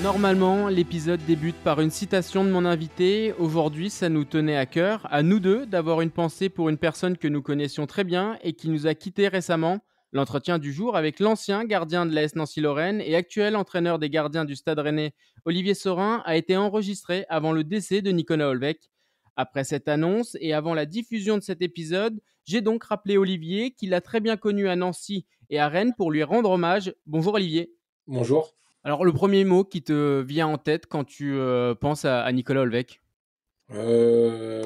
Normalement, l'épisode débute par une citation de mon invité. Aujourd'hui, ça nous tenait à cœur, à nous deux, d'avoir une pensée pour une personne que nous connaissions très bien et qui nous a quittés récemment. L'entretien du jour avec l'ancien gardien de l'AS Nancy-Lorraine et actuel entraîneur des gardiens du Stade Rennais, Olivier Saurin, a été enregistré avant le décès de Nicolas Olvec. Après cette annonce et avant la diffusion de cet épisode, j'ai donc rappelé Olivier, qu'il a très bien connu à Nancy et à Rennes, pour lui rendre hommage. Bonjour Olivier. Bonjour. Alors, le premier mot qui te vient en tête quand tu penses à Nicolas Olvec? Euh,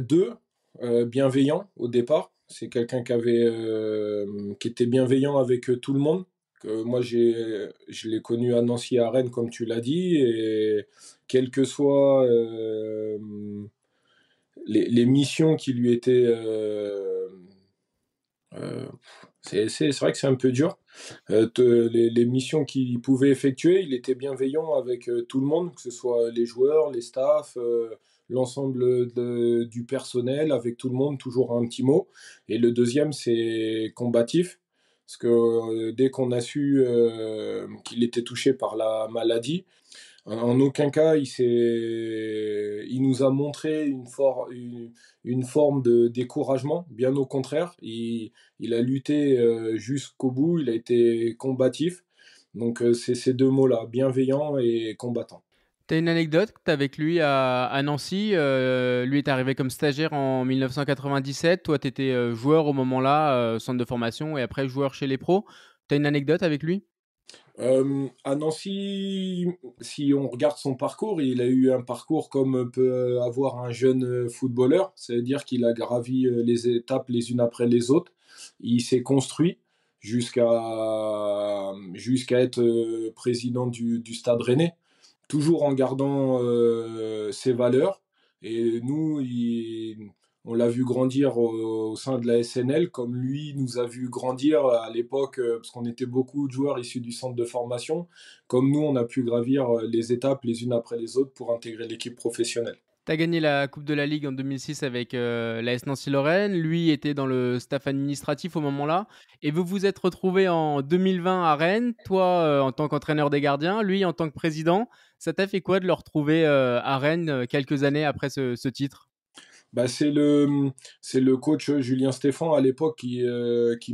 Deux, bienveillant au départ. C'est quelqu'un qui était bienveillant avec tout le monde. Moi, je l'ai connu à Nancy et à Rennes, comme tu l'as dit, et quelles que soient les missions qui lui étaient euh, c'est vrai que c'est un peu dur. Les missions qu'il pouvait effectuer, il était bienveillant avec tout le monde, que ce soit les joueurs, les staffs, l'ensemble du personnel, avec tout le monde, toujours un petit mot. Et le deuxième, c'est combatif, parce que dès qu'on a su qu'il était touché par la maladie, en aucun cas, il nous a montré une forme de découragement. Bien au contraire, il a lutté jusqu'au bout, il a été combatif. Donc c'est ces deux mots-là, bienveillant et combattant. Tu as une anecdote avec lui à Nancy. Lui est arrivé comme stagiaire en 1997. Toi, tu étais joueur au moment-là, centre de formation, et après joueur chez les pros. Tu as une anecdote avec lui? À Nancy, si on regarde son parcours, il a eu un parcours comme peut avoir un jeune footballeur, c'est-à-dire qu'il a gravi les étapes les unes après les autres. Il s'est construit jusqu'à être président du Stade Rennais, toujours en gardant ses valeurs. Et nous, on l'a vu grandir au sein de la SNL, comme lui nous a vu grandir à l'époque, parce qu'on était beaucoup de joueurs issus du centre de formation, comme nous, on a pu gravir les étapes les unes après les autres pour intégrer l'équipe professionnelle. Tu as gagné la Coupe de la Ligue en 2006 avec l'AS Nancy-Lorraine. Lui était dans le staff administratif au moment-là. Et vous vous êtes retrouvés en 2020 à Rennes, toi en tant qu'entraîneur des gardiens, lui en tant que président. Ça t'a fait quoi de le retrouver à Rennes quelques années après ce titre? Bah, c'est le coach Julien Stéphan à l'époque qui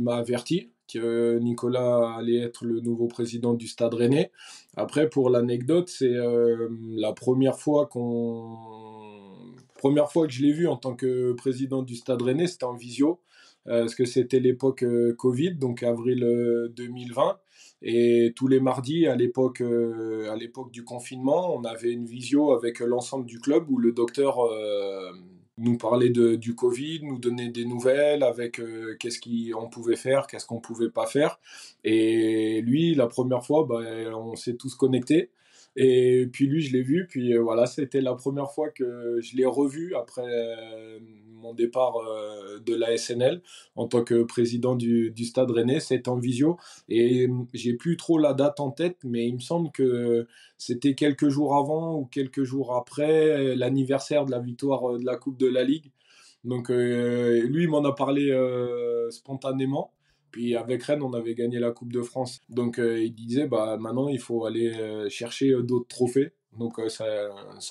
m'a averti que Nicolas allait être le nouveau président du Stade Rennais. Après, pour l'anecdote, c'est la première fois que je l'ai vu en tant que président du Stade Rennais, c'était en visio, parce que c'était l'époque Covid, donc avril 2020. Et tous les mardis, à l'époque du confinement, on avait une visio avec l'ensemble du club où le docteur nous parlait du Covid, nous donnait des nouvelles avec qu'est-ce qu'on pouvait faire, qu'est-ce qu'on pouvait pas faire. Et lui, la première fois, bah, on s'est tous connectés. Et puis lui, je l'ai vu. Puis voilà, c'était la première fois que je l'ai revu après mon départ de la SNL en tant que président du Stade Rennais. C'était en visio. Et j'ai plus trop la date en tête, mais il me semble que c'était quelques jours avant ou quelques jours après l'anniversaire de la victoire de la Coupe de la Ligue. Donc lui, il m'en a parlé spontanément. Puis avec Rennes, on avait gagné la Coupe de France. Donc il disait, bah, maintenant, il faut aller chercher d'autres trophées. Donc ça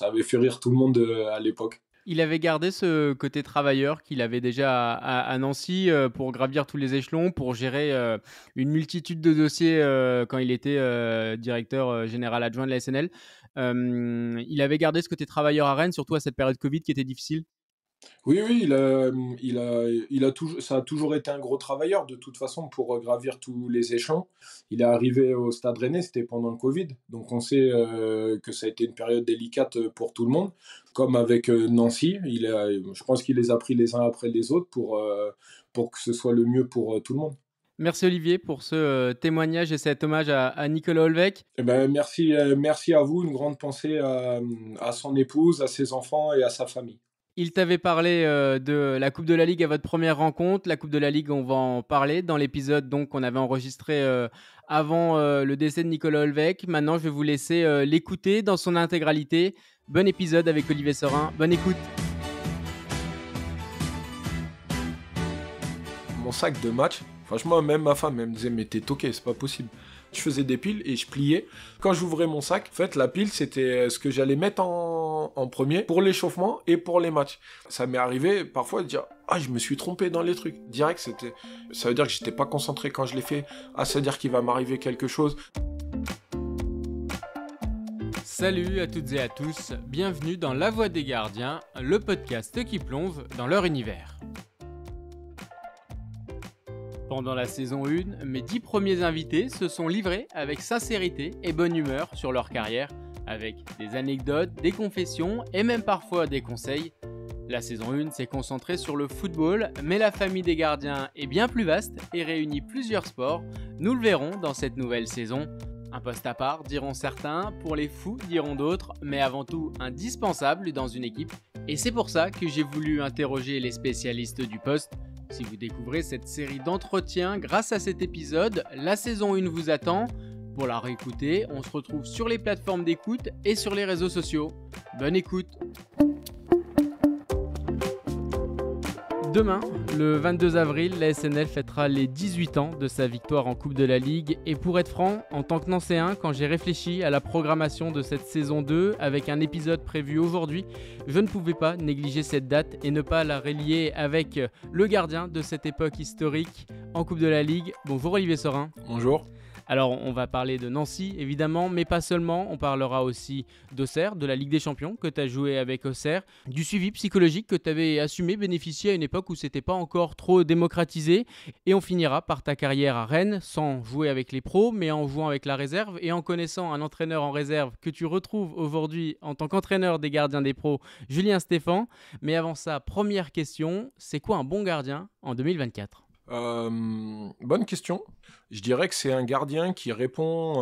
avait fait rire tout le monde à l'époque. Il avait gardé ce côté travailleur qu'il avait déjà à Nancy, pour gravir tous les échelons, pour gérer une multitude de dossiers quand il était directeur général adjoint de la SNL. Il avait gardé ce côté travailleur à Rennes, surtout à cette période Covid qui était difficile. Oui, oui, ça a toujours été un gros travailleur de toute façon pour gravir tous les échelons. Il est arrivé au Stade Rennais, c'était pendant le Covid, donc on sait que ça a été une période délicate pour tout le monde. Comme avec Nancy, je pense qu'il les a pris les uns après les autres pour que ce soit le mieux pour tout le monde. Merci Olivier pour ce témoignage et cet hommage à Nicolas Olvec. Eh ben, merci à vous, une grande pensée à son épouse, à ses enfants et à sa famille. Il t'avait parlé de la Coupe de la Ligue à votre première rencontre. La Coupe de la Ligue, on va en parler dans l'épisode donc qu'on avait enregistré avant le décès de Nicolas Olvec. Maintenant, je vais vous laisser l'écouter dans son intégralité. Bon épisode avec Olivier Saurin. Bonne écoute. Mon sac de match, franchement, même ma femme, elle me disait, mais t'es toqué, c'est pas possible. Je faisais des piles et je pliais. Quand j'ouvrais mon sac, en fait, la pile, c'était ce que j'allais mettre en premier pour l'échauffement et pour les matchs. Ça m'est arrivé parfois de dire « Ah, je me suis trompé dans les trucs. » Direct, ça veut dire que j'étais pas concentré quand je l'ai fait. Ah, ça veut dire qu'il va m'arriver quelque chose. Salut à toutes et à tous, bienvenue dans La Voix des Gardiens, le podcast qui plonge dans leur univers. Pendant la saison 1, mes 10 premiers invités se sont livrés avec sincérité et bonne humeur sur leur carrière, avec des anecdotes, des confessions et même parfois des conseils. La saison 1 s'est concentrée sur le football, mais la famille des gardiens est bien plus vaste et réunit plusieurs sports. Nous le verrons dans cette nouvelle saison. Un poste à part, diront certains, pour les fous, diront d'autres, mais avant tout indispensable dans une équipe. Et c'est pour ça que j'ai voulu interroger les spécialistes du poste. Si vous découvrez cette série d'entretiens grâce à cet épisode, la saison 1 vous attend. Pour la réécouter, on se retrouve sur les plateformes d'écoute et sur les réseaux sociaux. Bonne écoute! Demain, le 22 avril, la SNL fêtera les 18 ans de sa victoire en Coupe de la Ligue. Et pour être franc, en tant que Nancéen, quand j'ai réfléchi à la programmation de cette saison 2, avec un épisode prévu aujourd'hui, je ne pouvais pas négliger cette date et ne pas la relier avec le gardien de cette époque historique en Coupe de la Ligue. Bonjour Olivier Sorin. Bonjour. Alors, on va parler de Nancy, évidemment, mais pas seulement. On parlera aussi d'Auxerre, de la Ligue des Champions que tu as joué avec Auxerre, du suivi psychologique que tu avais assumé, bénéficié à une époque où c'était pas encore trop démocratisé. Et on finira par ta carrière à Rennes, sans jouer avec les pros, mais en jouant avec la réserve et en connaissant un entraîneur en réserve que tu retrouves aujourd'hui en tant qu'entraîneur des gardiens des pros, Julien Stéphan. Mais avant ça, première question, c'est quoi un bon gardien en 2024 ? Bonne question. Je dirais que c'est un gardien qui répond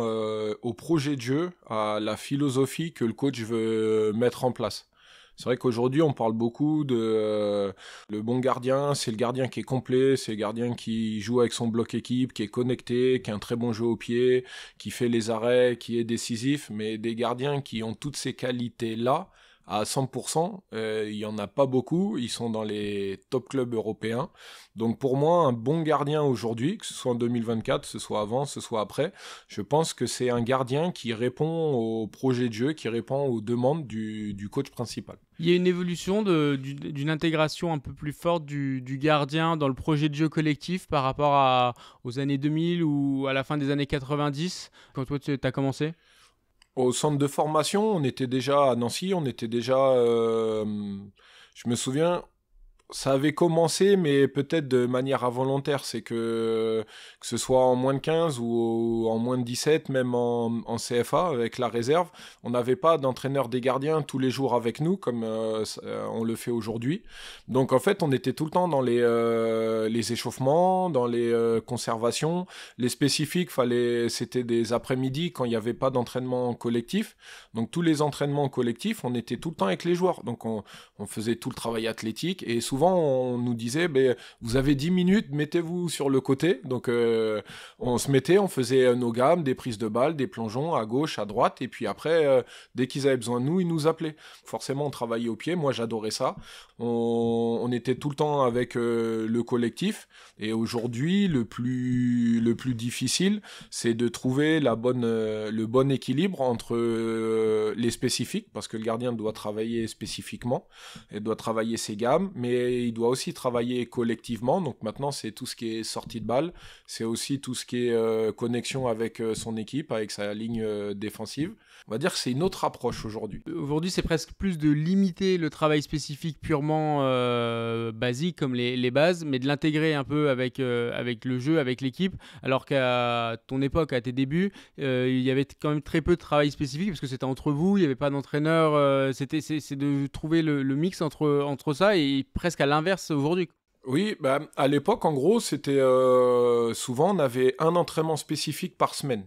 au projet de jeu, à la philosophie que le coach veut mettre en place. C'est vrai qu'aujourd'hui, on parle beaucoup de le bon gardien, c'est le gardien qui est complet, c'est le gardien qui joue avec son bloc équipe, qui est connecté, qui a un très bon jeu au pied, qui fait les arrêts, qui est décisif, mais des gardiens qui ont toutes ces qualités-là, à 100%, il n'y en a pas beaucoup, ils sont dans les top clubs européens. Donc pour moi, un bon gardien aujourd'hui, que ce soit en 2024, que ce soit avant, que ce soit après, je pense que c'est un gardien qui répond au projet de jeu, qui répond aux demandes du coach principal. Il y a une évolution d'une intégration un peu plus forte du gardien dans le projet de jeu collectif par rapport aux années 2000 ou à la fin des années 90, quand toi tu as commencé ? Au centre de formation, on était déjà à Nancy, je me souviens, ça avait commencé, mais peut-être de manière involontaire, c'est que ce soit en moins de 15 ou en moins de 17, même en CFA, avec la réserve, on n'avait pas d'entraîneur des gardiens tous les jours avec nous, comme on le fait aujourd'hui. Donc en fait, on était tout le temps dans les échauffements, dans les conservations. Les spécifiques, c'était des après-midi quand il n'y avait pas d'entraînement collectif. Donc tous les entraînements collectifs, on était tout le temps avec les joueurs. Donc on faisait tout le travail athlétique et souvent on nous disait vous avez 10 minutes, mettez-vous sur le côté. Donc on se mettait, on faisait nos gammes, des prises de balles, des plongeons à gauche, à droite, et puis après dès qu'ils avaient besoin de nous, ils nous appelaient. Forcément on travaillait au pied, moi j'adorais ça. On était tout le temps avec le collectif, et aujourd'hui le plus difficile, c'est de trouver le bon équilibre entre les spécifiques, parce que le gardien doit travailler spécifiquement, il doit travailler ses gammes, mais il doit aussi travailler collectivement. Donc maintenant c'est tout ce qui est sortie de balle, c'est aussi tout ce qui est connexion avec son équipe, avec sa ligne défensive. On va dire que c'est une autre approche aujourd'hui. Aujourd'hui, c'est presque plus de limiter le travail spécifique purement basique, comme les bases, mais de l'intégrer un peu avec le jeu, avec l'équipe, alors qu'à ton époque, à tes débuts, il y avait quand même très peu de travail spécifique, parce que c'était entre vous, il n'y avait pas d'entraîneur, c'est de trouver le mix entre ça, et presque à l'inverse aujourd'hui. Oui, à l'époque, en gros, c'était souvent, on avait un entraînement spécifique par semaine.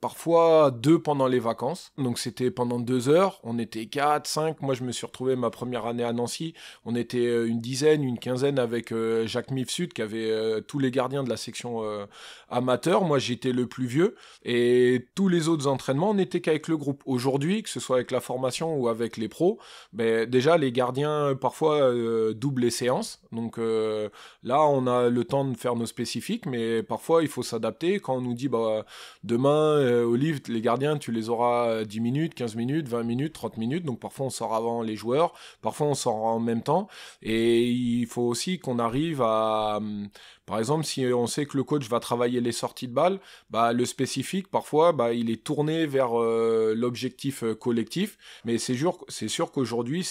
parfois 2 pendant les vacances. Donc c'était pendant 2 heures, on était 4, 5. Moi je me suis retrouvé ma première année à Nancy, on était une dizaine, une quinzaine avec Jacques Mifsud qui avait tous les gardiens de la section amateur. Moi j'étais le plus vieux et tous les autres entraînements on n'était qu'avec le groupe. Aujourd'hui, que ce soit avec la formation ou avec les pros, ben, déjà les gardiens parfois doublent les séances. Donc là on a le temps de faire nos spécifiques, mais parfois il faut s'adapter. Quand on nous dit bah, demain Olive, les gardiens, tu les auras 10 minutes, 15 minutes, 20 minutes, 30 minutes. Donc parfois on sort avant les joueurs, parfois on sort en même temps. Et il faut aussi qu'on arrive à... Par exemple, si on sait que le coach va travailler les sorties de balle, bah, le spécifique, parfois, bah, il est tourné vers l'objectif collectif. Mais c'est sûr qu'aujourd'hui,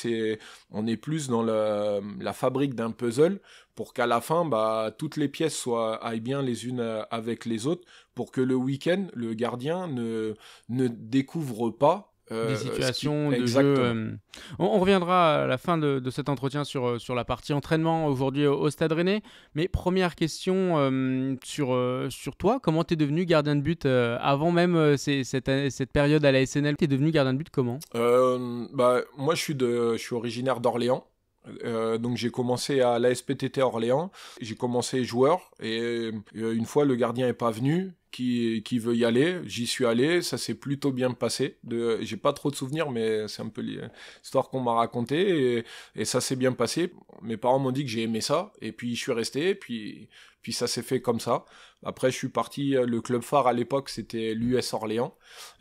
on est plus dans la fabrique d'un puzzle pour qu'à la fin, bah, toutes les pièces aillent bien les unes avec les autres, pour que le week-end, le gardien ne découvre pas des situations de jeu. Exactement. On reviendra à la fin de cet entretien sur la partie entraînement aujourd'hui au Stade Rennais. Mais première question sur toi, comment tu es devenu gardien de but avant même cette période à la SNL? Tu es devenu gardien de but comment? Bah, moi, je suis originaire d'Orléans. Donc j'ai commencé à l'ASPTT Orléans, j'ai commencé joueur et une fois le gardien est pas venu, qui veut y aller, j'y suis allé, ça s'est plutôt bien passé. J'ai pas trop de souvenirs, mais c'est un peu l'histoire qu'on m'a racontée et ça s'est bien passé. Mes parents m'ont dit que j'ai aimé ça et puis je suis resté, puis ça s'est fait comme ça. Après, je suis parti, le club phare à l'époque, c'était l'US Orléans.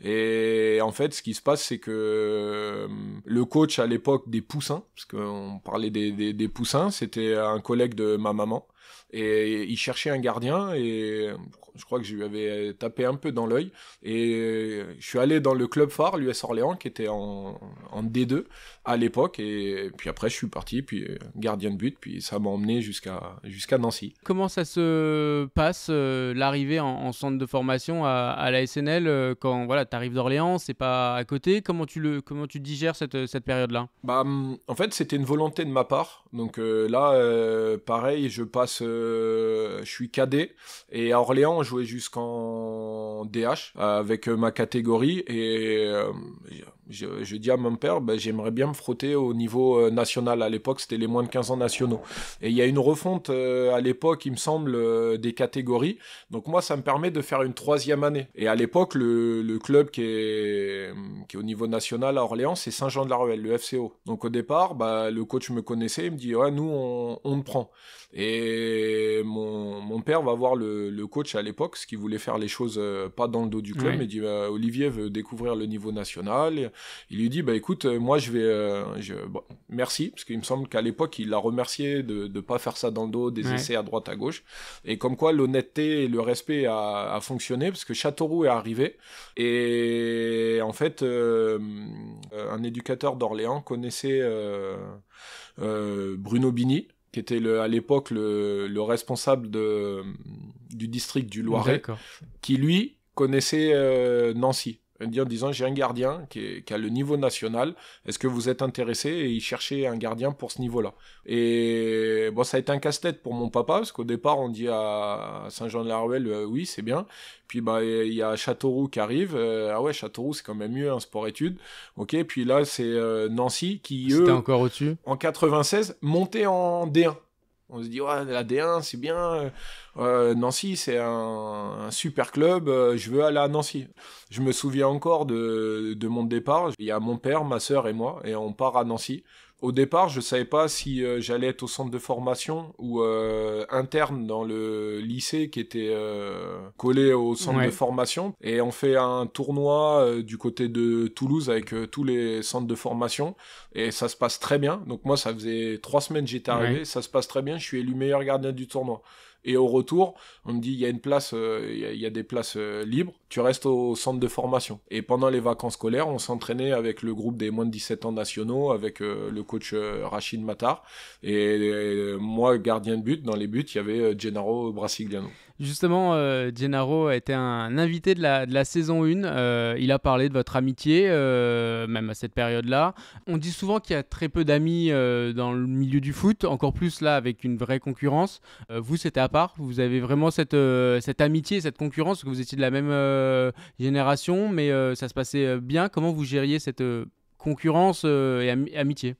Et en fait, ce qui se passe, c'est que le coach à l'époque des Poussins, parce qu'on parlait des Poussins, c'était un collègue de ma maman. Et il cherchait un gardien et je crois que je lui avais tapé un peu dans l'œil. Et je suis allé dans le club phare, l'US Orléans, qui était en D2 à l'époque. Et puis après, je suis parti, puis gardien de but, puis ça m'a emmené jusqu'à Nancy. Comment ça se passe, l'arrivée en centre de formation à la SNL quand voilà, tu arrives d'Orléans, c'est pas à côté? Comment tu digères cette période-là? Bah, en fait, c'était une volonté de ma part. Donc là, pareil, je suis cadet. Et à Orléans, on jouait jusqu'en DH avec ma catégorie. Et je dis à mon père, bah, j'aimerais bien me frotter au niveau national. À l'époque, c'était les moins de 15 ans nationaux. Et il y a une refonte à l'époque, il me semble, des catégories. Donc moi, ça me permet de faire une 3e année. Et à l'époque, le club qui est au niveau national à Orléans, c'est Saint-Jean-de-la-Ruelle, le FCO. Donc au départ, bah, le coach me connaissait, il me dit ouais, nous on te prend. Et mon père va voir le coach à l'époque, ce qui voulait faire les choses pas dans le dos du club, Ouais. mais il dit Olivier veut découvrir le niveau national. Il lui dit bah écoute, moi je vais bon, merci, parce qu'il me semble qu'à l'époque il l'a remercié de pas faire ça dans le dos, des essais à droite à gauche. Et comme quoi l'honnêteté et le respect a fonctionné, parce que Châteauroux est arrivé et en fait un éducateur d'Orléans connaissait Bruno Bini, qui était à l'époque le responsable du district du Loiret, D'accord. qui lui connaissait Nancy. En disant j'ai un gardien qui a le niveau national, est-ce que vous êtes intéressé? Et il cherchait un gardien pour ce niveau-là. Et bon, ça a été un casse-tête pour mon papa, parce qu'au départ on dit à Saint-Jean-de-la-Ruelle oui c'est bien, puis bah il y a Châteauroux qui arrive, ah ouais Châteauroux c'est quand même mieux un sport-études, ok, puis là c'est Nancy qui C'était eux encore au-dessus. en 96 montaient en D1. On se dit, ouais, la D1, c'est bien. Nancy, c'est un super club. Je veux aller à Nancy. Je me souviens encore de mon départ. Il y a mon père, ma sœur et moi, et on part à Nancy. Au départ, je savais pas si j'allais être au centre de formation ou interne dans le lycée qui était collé au centre de formation. Et on fait un tournoi du côté de Toulouse avec tous les centres de formation. Et ça se passe très bien. Donc moi, ça faisait 3 semaines que j'étais arrivé. Ça se passe très bien. Je suis élu meilleur gardien du tournoi. Et au retour, on me dit, il y a une place, il y a des places libres, tu restes au centre de formation. Et pendant les vacances scolaires, on s'entraînait avec le groupe des moins de 17 ans nationaux, avec le coach Rachid Matar. Et moi, gardien de but, dans les buts, il y avait Gennaro Brasigliano. Justement, Gennaro a été un invité de la saison 1. Il a parlé de votre amitié, même à cette période-là. On dit souvent qu'il y a très peu d'amis dans le milieu du foot, encore plus là avec une vraie concurrence. Vous, c'était part? Vous avez vraiment cette amitié, cette concurrence, parce que vous étiez de la même génération, mais ça se passait bien. Comment vous gériez cette concurrence et amitié?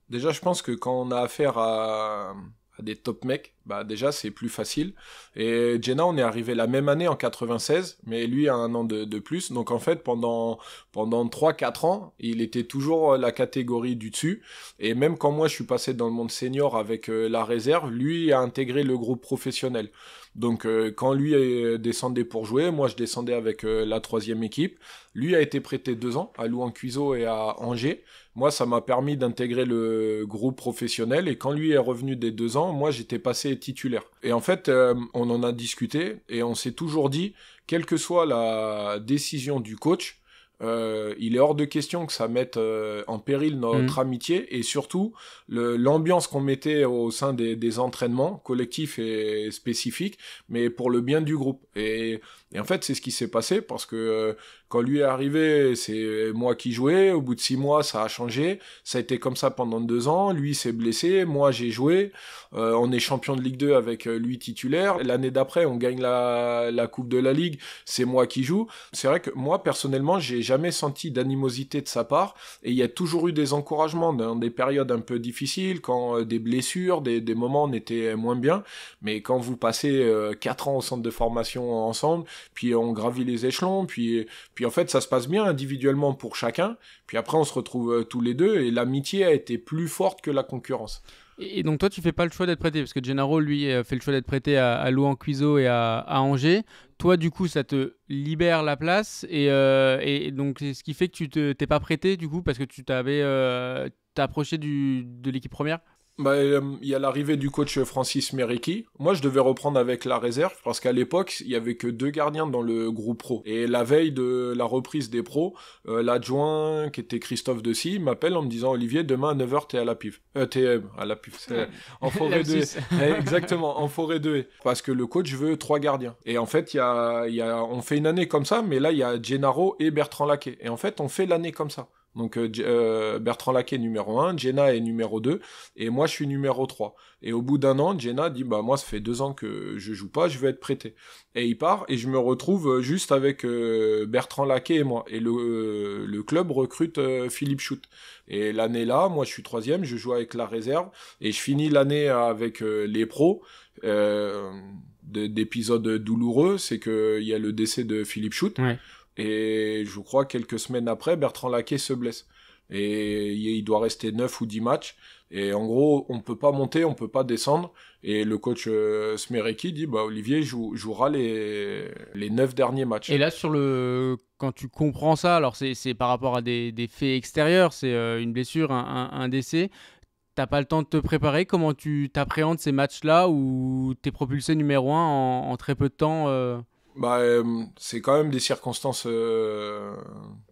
Déjà, je pense que quand on a affaire à des top mecs, déjà, c'est plus facile. Et Jenna, on est arrivé la même année en 96, mais lui a un an de plus. Donc, en fait, pendant 3-4 ans, il était toujours la catégorie du dessus. Et même quand moi, je suis passé dans le monde senior avec la réserve, lui a intégré le groupe professionnel. Donc, quand lui descendait pour jouer, moi, je descendais avec la 3e équipe. Lui a été prêté 2 ans à Louan-Cuiseaux et à Angers. Moi, ça m'a permis d'intégrer le groupe professionnel. Et quand lui est revenu des 2 ans, moi, j'étais passé titulaire. Et en fait, on en a discuté et on s'est toujours dit, quelle que soit la décision du coach, il est hors de question que ça mette en péril notre amitié et surtout l'ambiance qu'on mettait au sein des entraînements collectifs et spécifiques, mais pour le bien du groupe. Et en fait, c'est ce qui s'est passé parce que quand lui est arrivé, c'est moi qui jouais. Au bout de 6 mois, ça a changé. Ça a été comme ça pendant 2 ans. Lui s'est blessé, moi j'ai joué. On est champion de Ligue 2 avec lui titulaire. L'année d'après, on gagne la Coupe de la Ligue. C'est moi qui joue. C'est vrai que moi, personnellement, j'ai jamais senti d'animosité de sa part. Et il y a toujours eu des encouragements dans des périodes un peu difficiles, quand des blessures, des moments on était moins bien. Mais quand vous passez 4 ans au centre de formation ensemble, puis on gravit les échelons, puis en fait ça se passe bien individuellement pour chacun, puis après on se retrouve tous les deux et l'amitié a été plus forte que la concurrence. Et donc toi, tu fais pas le choix d'être prêté, parce que Gennaro, lui, fait le choix d'être prêté à Louan-Cuiseaux et à Angers. Toi, du coup, ça te libère la place, et donc c'est ce qui fait que tu t'es pas prêté, du coup, parce que tu t'as approché de l'équipe première. Il y a l'arrivée du coach Francis Meriki. Moi, je devais reprendre avec la réserve parce qu'à l'époque, il y avait que 2 gardiens dans le groupe pro. Et la veille de la reprise des pros, l'adjoint, qui était Christophe Dessy, m'appelle en me disant, Olivier, demain à 9h, t'es à la PIF. T'es à la PIF, c'est en forêt de haie. Exactement, en forêt de haie. Parce que le coach veut 3 gardiens. Et en fait, on fait une année comme ça, mais là, il y a Gennaro et Bertrand Laquet. Et en fait, on fait l'année comme ça. Donc Bertrand Laquet numéro 1, Jenna est numéro 2, et moi je suis numéro 3. Et au bout d'1 an, Jenna dit, moi ça fait 2 ans que je joue pas, je vais être prêté. Et il part, et je me retrouve juste avec Bertrand Laquet et moi. Et le club recrute Philippe Schut. Et l'année là, moi je suis 3e, je joue avec la réserve, et je finis l'année avec les pros. D'épisodes douloureux, c'est qu'il y a le décès de Philippe Schut. Ouais. Et je crois quelques semaines après, Bertrand Laquet se blesse. Et il doit rester 9 ou 10 matchs. Et en gros, on peut pas monter, on peut pas descendre. Et le coach Smereki dit, Olivier jouera les 9 derniers matchs. Et là, quand tu comprends ça, alors c'est par rapport à des faits extérieurs, c'est une blessure, un décès. T'as pas le temps de te préparer. Comment tu t'appréhendes ces matchs-là où t'es propulsé numéro 1 en très peu de temps c'est quand même des circonstances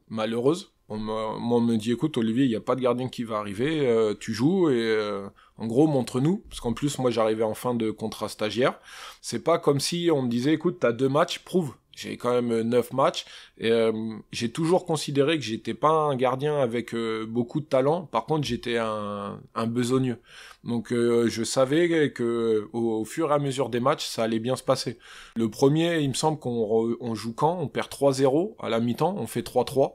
malheureuses. Moi, on me dit, écoute, Olivier, il n'y a pas de gardien qui va arriver, tu joues et en gros, montre-nous. Parce qu'en plus, moi, j'arrivais en fin de contrat stagiaire. C'est pas comme si on me disait, écoute, t'as 2 matchs, prouve. J'ai quand même 9 matchs. Et, j'ai toujours considéré que j'étais pas un gardien avec beaucoup de talent. Par contre, j'étais un besogneux. Donc, je savais que au fur et à mesure des matchs, ça allait bien se passer. Le premier, il me semble qu'on joue quand on perd 3-0 à la mi-temps, on fait 3-3.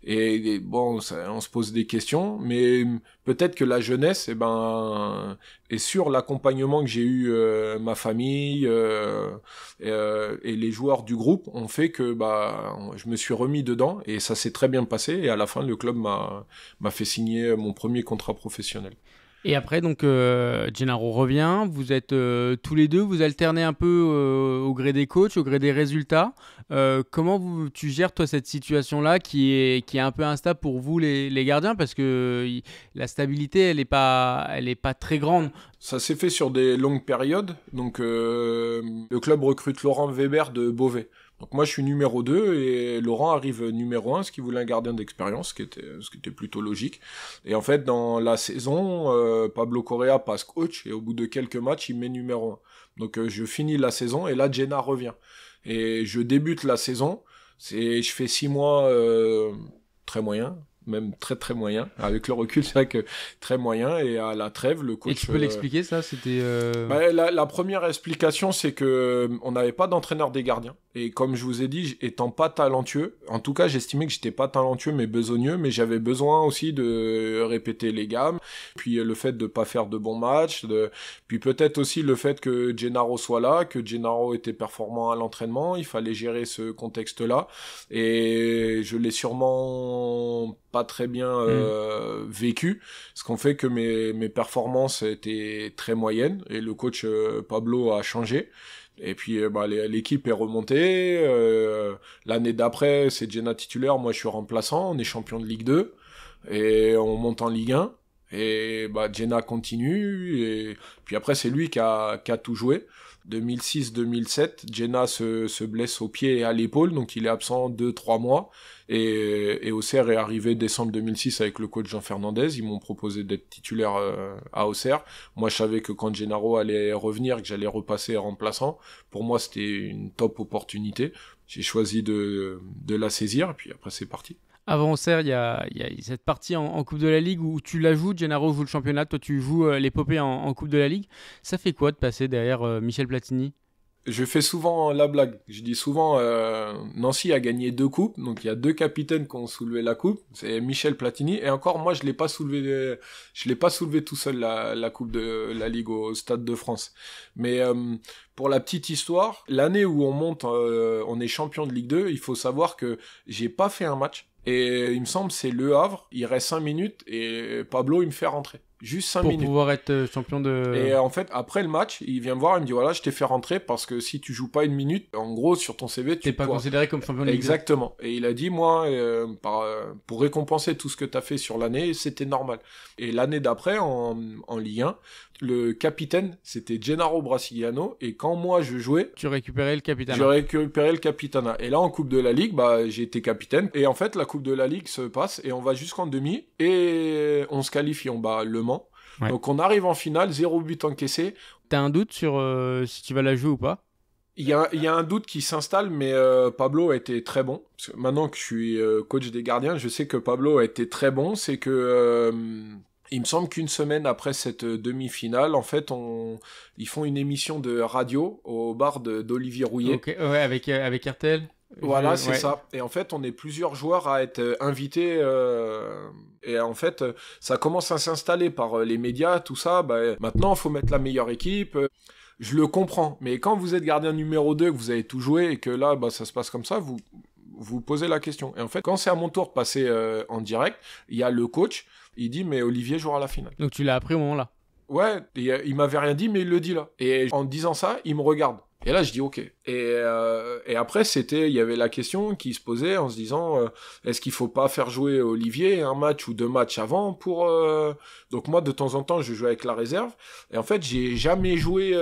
Et bon, on se pose des questions, mais peut-être que la jeunesse, est sur l'accompagnement que j'ai eu, ma famille et les joueurs du groupe ont fait que je me suis remis dedans et ça s'est très bien passé. Et à la fin, le club m'a fait signer mon premier contrat professionnel. Et après, donc, Gennaro revient, vous êtes tous les deux, vous alternez un peu au gré des coachs, au gré des résultats. Comment tu gères, toi, cette situation-là qui est un peu instable pour vous, les gardiens, parce que la stabilité, elle est pas très grande. Ça s'est fait sur des longues périodes. Donc, le club recrute Laurent Weber de Beauvais. Donc moi je suis numéro 2 et Laurent arrive numéro 1, ce qui voulait un gardien d'expérience, ce qui était plutôt logique. Et en fait dans la saison, Pablo Correa passe coach et au bout de quelques matchs il met numéro 1. Donc je finis la saison et là Jenna revient. Et je débute la saison, je fais 6 mois très moyen. même très très moyen. Avec le recul, c'est vrai que très moyen. Et à la trêve, le coach... Et tu peux l'expliquer, ça? C'était... La première explication, c'est que on n'avait pas d'entraîneur des gardiens. Et comme je vous ai dit, étant pas talentueux, en tout cas, j'estimais que j'étais pas talentueux, mais besogneux, mais j'avais besoin aussi de répéter les gammes. Puis le fait de pas faire de bons matchs. Puis peut-être aussi le fait que Gennaro soit là, que Gennaro était performant à l'entraînement. Il fallait gérer ce contexte-là. Et je l'ai sûrement pas très bien vécu, ce qu'on fait que mes performances étaient très moyennes et le coach Pablo a changé. Et puis l'équipe est remontée. L'année d'après, c'est Jenna titulaire, moi je suis remplaçant, on est champion de Ligue 2 et on monte en Ligue 1. Et Jenna continue et puis après c'est lui qui a tout joué. 2006-2007, Jenna se blesse au pied et à l'épaule, donc il est absent 2-3 mois. Et Auxerre est arrivé décembre 2006 avec le coach Jean Fernandez. Ils m'ont proposé d'être titulaire à Auxerre. Moi, je savais que quand Gennaro allait revenir, que j'allais repasser remplaçant. Pour moi, c'était une top opportunité. J'ai choisi de la saisir, et puis après, c'est parti. Avant Auxerre, il y a cette partie en Coupe de la Ligue où tu la joues, Gennaro joue le championnat, toi tu joues l'épopée en Coupe de la Ligue. Ça fait quoi de passer derrière Michel Platini? Je fais souvent la blague. Je dis souvent, Nancy a gagné 2 coupes, donc il y a 2 capitaines qui ont soulevé la coupe. C'est Michel Platini. Et encore, moi, je l'ai pas soulevé tout seul la coupe de la Ligue au Stade de France. Mais pour la petite histoire, l'année où on monte, on est champion de Ligue 2, il faut savoir que j'ai pas fait un match. Et il me semble c'est Le Havre, il reste 5 minutes et Pablo il me fait rentrer. Juste 5 minutes. Pour pouvoir être champion de... Et en fait, après le match, il vient me voir, il me dit voilà, je t'ai fait rentrer parce que si tu joues pas une minute, en gros, sur ton CV, t'es pas considéré comme champion de Ligue 2. Exactement. Et il a dit, moi, pour récompenser tout ce que t'as fait sur l'année, c'était normal. Et l'année d'après, en Ligue 1, le capitaine, c'était Gennaro Brasiliano, et quand moi je jouais... Tu récupérais le capitana. Je récupérais le capitana. Et là, en Coupe de la Ligue, j'ai été capitaine. Et en fait, la Coupe de la Ligue se passe, et on va jusqu'en demi, et on se qualifie, on bat Le Mans. Ouais. Donc on arrive en finale, 0 but encaissé. T'as un doute sur si tu vas la jouer ou pas? Il y a un doute qui s'installe, mais Pablo a été très bon. Parce que maintenant que je suis coach des gardiens, je sais que Pablo a été très bon. C'est que... il me semble qu'une semaine après cette demi-finale, en fait, ils font une émission de radio au bar d'Olivier Rouillet. Okay, ouais, avec RTL. Voilà, c'est ça. Et en fait, on est plusieurs joueurs à être invités. Et en fait, ça commence à s'installer par les médias, tout ça. Maintenant, il faut mettre la meilleure équipe. Je le comprends. Mais quand vous êtes gardien numéro 2, que vous avez tout joué, et que là, ça se passe comme ça, vous posez la question. Et en fait, quand c'est à mon tour de passer en direct, il y a le coach, il dit, mais Olivier jouera la finale. Donc tu l'as appris au moment-là? Ouais, il m'avait rien dit, mais il le dit là. Et en disant ça, il me regarde. Et là, je dis OK. Et après, il y avait la question qui se posait en se disant, est-ce qu'il faut pas faire jouer Olivier un match ou 2 matchs avant pour... Donc moi, de temps en temps, je jouais avec la réserve. Et en fait, j'ai jamais joué...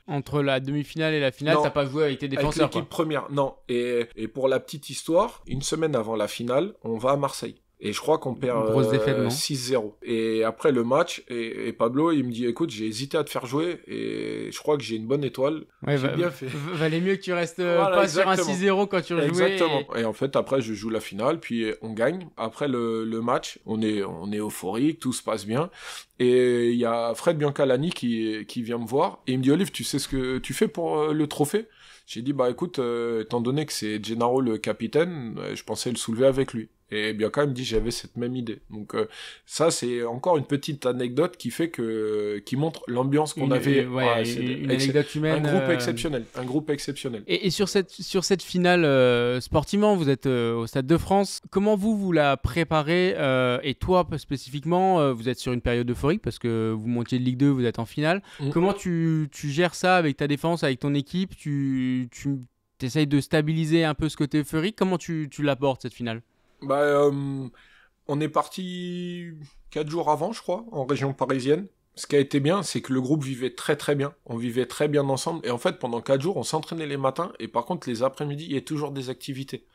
Entre la demi-finale et la finale, t'as pas joué avec tes défenseurs? Avec l'équipe première, non. Et pour la petite histoire, une semaine avant la finale, on va à Marseille. Et je crois qu'on perd 6-0. Et après le match, et Pablo, il me dit, écoute, j'ai hésité à te faire jouer, et je crois que j'ai une bonne étoile. Ouais, j'ai bien fait. Valait mieux que tu restes pas exactement. Sur un 6-0 quand tu rejouais. Exactement. Et en fait, après, je joue la finale, puis on gagne. Après le match, on est euphorique, tout se passe bien. Et il y a Fred Biancalani qui vient me voir, et il me dit, Olive, tu sais ce que tu fais pour le trophée? J'ai dit, écoute, étant donné que c'est Gennaro le capitaine, je pensais le soulever avec lui. Et Bianca me dit j'avais cette même idée. Donc ça c'est encore une petite anecdote qui montre l'ambiance qu'on avait. Une anecdote humaine. Un groupe exceptionnel. Et sur cette finale sportivement, vous êtes au Stade de France. Comment vous la préparez et toi spécifiquement, vous êtes sur une période euphorique parce que vous montiez de Ligue 2, vous êtes en finale. Comment tu gères ça avec ta défense, avec ton équipe? Tu essayes de stabiliser un peu ce côté euphorique. Comment tu l'abordes cette finale? On est parti 4 jours avant, je crois, en région parisienne. Ce qui a été bien, c'est que le groupe vivait très très bien. On vivait très bien ensemble. Et en fait, pendant 4 jours, on s'entraînait les matins. Et par contre, les après-midi, il y a toujours des activités.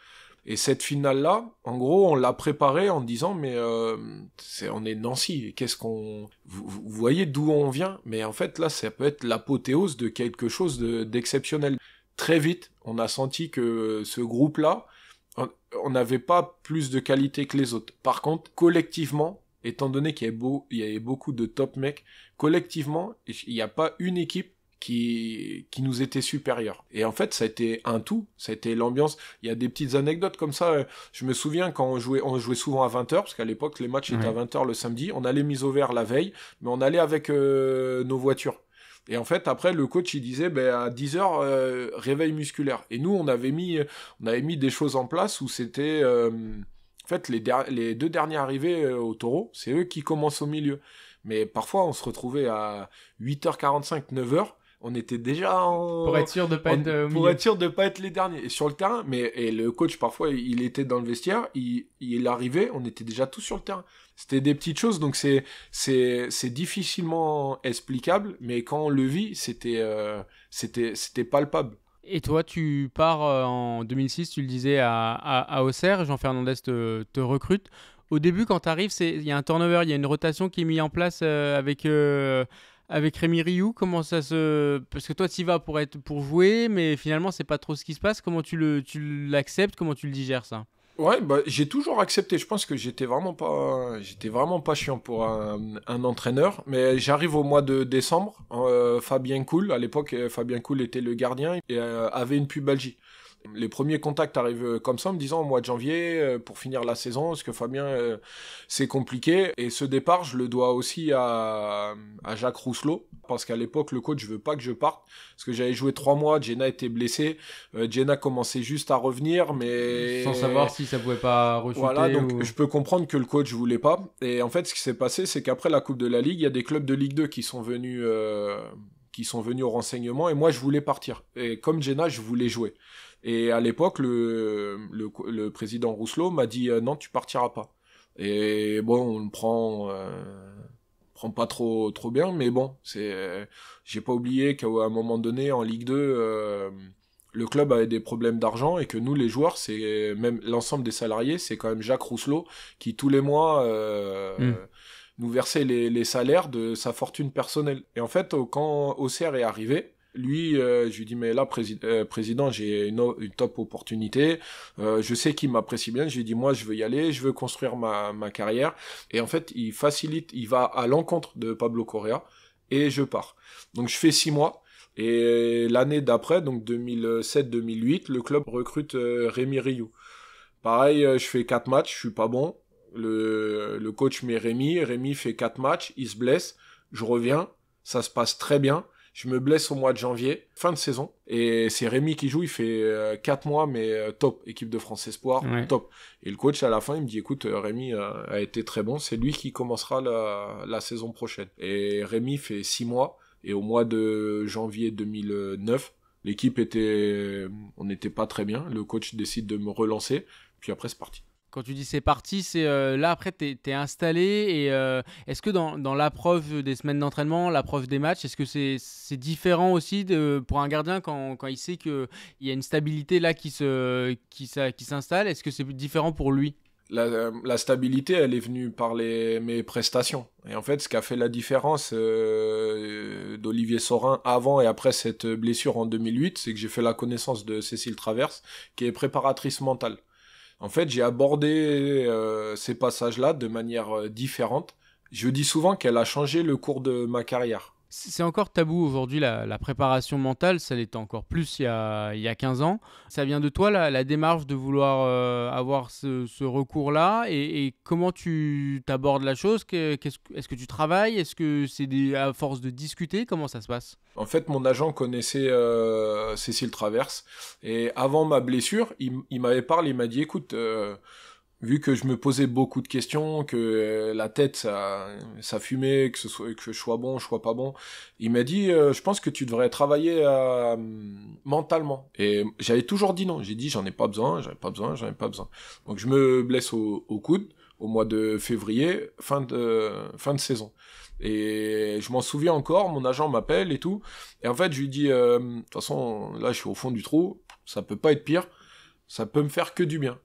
Et cette finale-là, en gros, on l'a préparée en disant, mais on est Nancy. Vous voyez d'où on vient? Mais en fait, là, ça peut être l'apothéose de quelque chose d'exceptionnel. Très vite, on a senti que ce groupe-là... on n'avait pas plus de qualité que les autres. Par contre, collectivement, étant donné il y avait beaucoup de top mecs, collectivement, il n'y a pas une équipe qui nous était supérieure. Et en fait, ça a été un tout, ça a été l'ambiance. Il y a des petites anecdotes comme ça. Je me souviens quand on jouait souvent à 20h, parce qu'à l'époque, les matchs étaient à 20h le samedi. On allait mise au vert la veille, mais on allait avec nos voitures. Et en fait, après, le coach, il disait, à 10h, réveil musculaire. Et nous, on avait mis des choses en place où c'était... en fait, les 2 derniers arrivés au taureau, c'est eux qui commencent au milieu. Mais parfois, on se retrouvait à 8h45, 9h, on était déjà pour être sûr de pas être au milieu. Pour être sûr de pas être les derniers. Et sur le terrain, et le coach, parfois, il était dans le vestiaire, il arrivait, on était déjà tous sur le terrain. C'était des petites choses, donc c'est difficilement explicable, mais quand on le vit, c'était palpable. Et toi, tu pars en 2006, tu le disais, à Auxerre, Jean Fernandez te recrute. Au début, quand tu arrives, il y a un turnover, il y a une rotation qui est mise en place avec Rémi Rioux. Comment ça se... Parce que toi, tu y vas pour jouer, mais finalement, c'est pas trop ce qui se passe. Comment tu l'acceptes, comment tu le digères, ça? Ouais, j'ai toujours accepté. Je pense que j'étais vraiment pas chiant pour un entraîneur. Mais j'arrive au mois de décembre. Fabien Cool, à l'époque, Fabien Cool était le gardien et avait une pubalgie. Les premiers contacts arrivent comme ça, en me disant au mois de janvier, pour finir la saison, parce que Fabien, c'est compliqué. Et ce départ, je le dois aussi à Jacques Rousselot, parce qu'à l'époque, le coach veut pas que je parte, parce que j'avais joué 3 mois, Jenna était blessée, Jenna commençait juste à revenir, mais... Sans savoir si ça pouvait pas rechuter. Voilà, donc je peux comprendre que le coach voulait pas. Et en fait, ce qui s'est passé, c'est qu'après la Coupe de la Ligue, il y a des clubs de Ligue 2 qui sont venus au renseignement, et moi, je voulais partir. Et comme Jenna, je voulais jouer. Et à l'époque, le président Rousselot m'a dit non, tu partiras pas. Et bon, on le prend pas trop bien, mais bon, j'ai pas oublié qu'à un moment donné, en Ligue 2, le club avait des problèmes d'argent et que nous, les joueurs, c'est même l'ensemble des salariés, c'est quand même Jacques Rousselot qui tous les mois nous versait les salaires de sa fortune personnelle. Et en fait, quand Auxerre est arrivé, lui, je lui dis, mais là, président, j'ai une top opportunité. Je sais qu'il m'apprécie bien. Je lui dis, moi, je veux y aller. Je veux construire ma carrière. Et en fait, il va à l'encontre de Pablo Correa. Et je pars. Donc, je fais 6 mois. Et l'année d'après, donc 2007-2008, le club recrute Rémi Rioux. Pareil, je fais 4 matchs. Je suis pas bon. Le coach met Rémi. Rémi fait 4 matchs. Il se blesse. Je reviens. Ça se passe très bien. Je me blesse au mois de janvier, fin de saison, et c'est Rémi qui joue, il fait 4 mois, mais top, équipe de France Espoir, ouais. Top. Et le coach, à la fin, il me dit, écoute, Rémi a été très bon, c'est lui qui commencera la saison prochaine. Et Rémi fait 6 mois, et au mois de janvier 2009, on n'était pas très bien, le coach décide de me relancer, puis après c'est parti. Quand tu dis c'est parti, c'est là après t'es installé et est-ce que dans l'approche des semaines d'entraînement, l'approche des matchs, est-ce que c'est différent aussi pour un gardien quand il sait qu'il y a une stabilité là qui s'installe, est-ce que c'est différent pour lui? La stabilité, elle est venue par mes prestations. Et en fait, ce qui a fait la différence d'Olivier Saurin avant et après cette blessure en 2008, c'est que j'ai fait la connaissance de Cécile Traverse, qui est préparatrice mentale. En fait, j'ai abordé ces passages-là de manière différente. Je dis souvent qu'elle a changé le cours de ma carrière. C'est encore tabou aujourd'hui, la préparation mentale, ça l'était encore plus il y a 15 ans. Ça vient de toi, la démarche de vouloir avoir ce recours-là et comment tu t'abordes la chose? Est-ce que tu travailles? Est-ce que c'est à force de discuter? Comment ça se passe? En fait, mon agent connaissait Cécile Traverse et avant ma blessure, il m'avait parlé, il m'a dit, écoute... vu que je me posais beaucoup de questions, que la tête, ça fumait, que je sois bon, je sois pas bon, il m'a dit, je pense que tu devrais travailler mentalement. Et j'avais toujours dit non. J'ai dit, j'en ai pas besoin. Donc je me blesse au coude au mois de février, fin de saison. Et je m'en souviens encore, mon agent m'appelle et tout. Et en fait, je lui dis, de toute façon, là, je suis au fond du trou, ça peut pas être pire, ça peut me faire que du bien.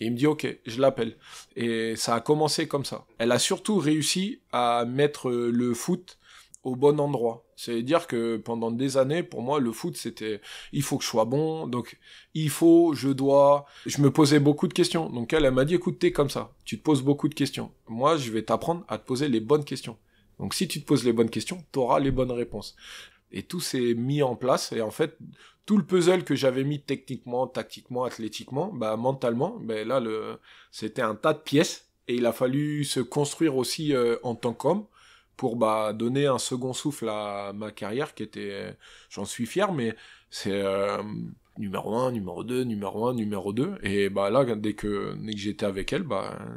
Et il me dit, ok, je l'appelle. Et ça a commencé comme ça. Elle a surtout réussi à mettre le foot au bon endroit. C'est dire que pendant des années, pour moi, le foot, c'était il faut que je sois bon, donc il faut, je dois. Je me posais beaucoup de questions. Donc elle m'a dit, écoute, t'es comme ça, tu te poses beaucoup de questions. Moi, je vais t'apprendre à te poser les bonnes questions. Donc si tu te poses les bonnes questions, t'auras les bonnes réponses. Et tout s'est mis en place, et en fait, tout le puzzle que j'avais mis techniquement, tactiquement, athlétiquement, bah mentalement, bah là, c'était un tas de pièces, et il a fallu se construire aussi en tant qu'homme, pour donner un second souffle à ma carrière qui était, j'en suis fier, mais c'est numéro 1, numéro 2, numéro 1, numéro 2, et là, dès que j'étais avec elle,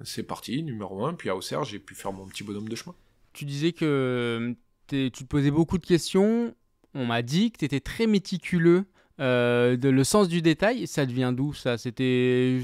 c'est parti, numéro 1, puis à Auxerre, j'ai pu faire mon petit bonhomme de chemin. Tu disais que tu te posais beaucoup de questions, on m'a dit que tu étais très méticuleux, le sens du détail, ça devient d'où ça? C'était...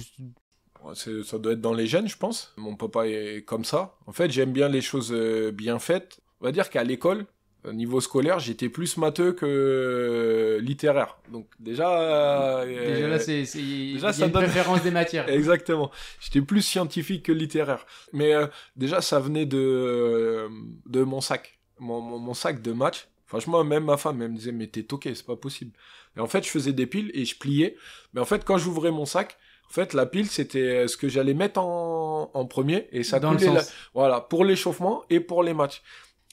Ça doit être dans les gènes, je pense. Mon papa est comme ça. En fait, j'aime bien les choses bien faites. On va dire qu'à l'école, au niveau scolaire, j'étais plus matheux que littéraire. Donc déjà... Déjà là, il y a ça une donne... préférence des matières. Exactement. J'étais plus scientifique que littéraire. Mais déjà, ça venait de mon sac. Mon sac de match. Franchement, même ma femme, elle me disait, mais t'es toqué, c'est pas possible. Et en fait, je faisais des piles et je pliais. Mais en fait, quand j'ouvrais mon sac, en fait, la pile, c'était ce que j'allais mettre en premier, et ça coulait voilà, pour l'échauffement et pour les matchs.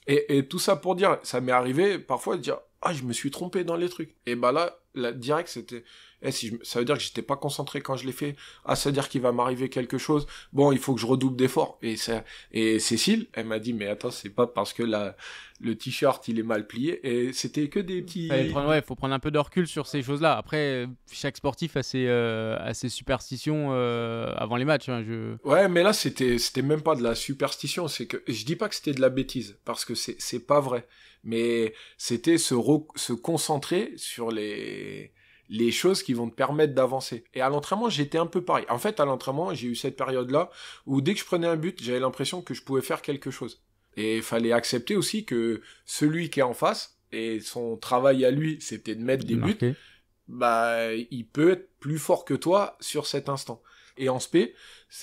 Et tout ça pour dire, ça m'est arrivé parfois de dire, ah, je me suis trompé dans les trucs. Et là, direct, c'était, ça veut dire que j'étais pas concentré quand je l'ai fait. Ah, ça veut dire qu'il va m'arriver quelque chose. Bon, il faut que je redouble d'efforts. Et Cécile, elle m'a dit, mais attends, c'est pas parce que le t-shirt, il est mal plié. Et c'était que des petits... Faut prendre un peu de recul sur ces choses-là. Après, chaque sportif a ses superstitions avant les matchs. Hein, Ouais, mais là, c'était même pas de la superstition. C'est que, je dis pas que c'était de la bêtise, parce que c'est pas vrai. Mais c'était se concentrer sur les choses qui vont te permettre d'avancer. Et à l'entraînement, j'étais un peu pareil. En fait, à l'entraînement, j'ai eu cette période-là où dès que je prenais un but, j'avais l'impression que je pouvais faire quelque chose. Et il fallait accepter aussi que celui qui est en face, et son travail à lui, c'était de mettre des buts, il peut être plus fort que toi sur cet instant. Et en spé,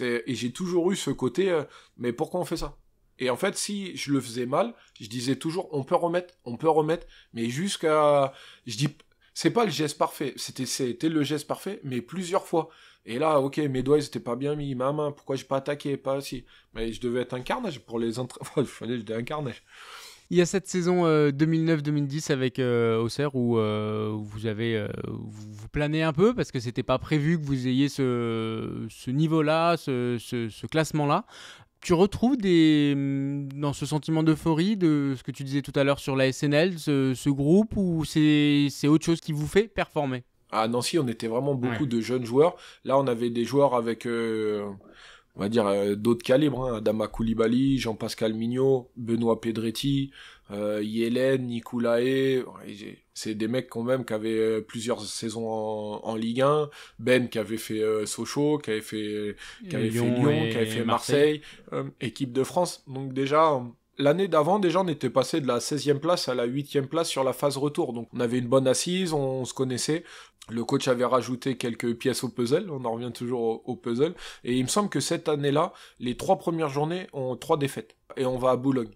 et j'ai toujours eu ce côté, mais pourquoi on fait ça? Et en fait, si je le faisais mal, je disais toujours, on peut remettre, mais je dis, c'est pas le geste parfait, c'était le geste parfait, mais plusieurs fois. Et là, ok, mes doigts, ils étaient pas bien mis, ma main, pourquoi j'ai pas attaqué, pas aussi. Mais je devais être un carnage pour les entraînements, j'étais un carnage. Il y a cette saison 2009-2010 avec Auxerre où vous planez un peu parce que c'était pas prévu que vous ayez ce niveau-là, ce classement-là. Tu retrouves dans ce sentiment d'euphorie de ce que tu disais tout à l'heure sur la SNL, ce groupe, ou c'est autre chose qui vous fait performer? À Nancy, on était vraiment beaucoup de jeunes joueurs. Là, on avait des joueurs avec, on va dire, d'autres calibres. Hein. Adama Koulibaly, Jean-Pascal Mignot, Benoît Pedretti, Yelen, Nicolae. C'est des mecs quand même qui avaient plusieurs saisons en Ligue 1. Ben qui avait fait Sochaux, qui avait fait Lyon, qui avait fait Marseille, équipe de France. Donc déjà... L'année d'avant, déjà, on était passé de la 16e place à la 8e place sur la phase retour. Donc, on avait une bonne assise, on se connaissait. Le coach avait rajouté quelques pièces au puzzle. On en revient toujours au puzzle. Et il me semble que cette année-là, les 3 premières journées ont 3 défaites. Et on va à Boulogne.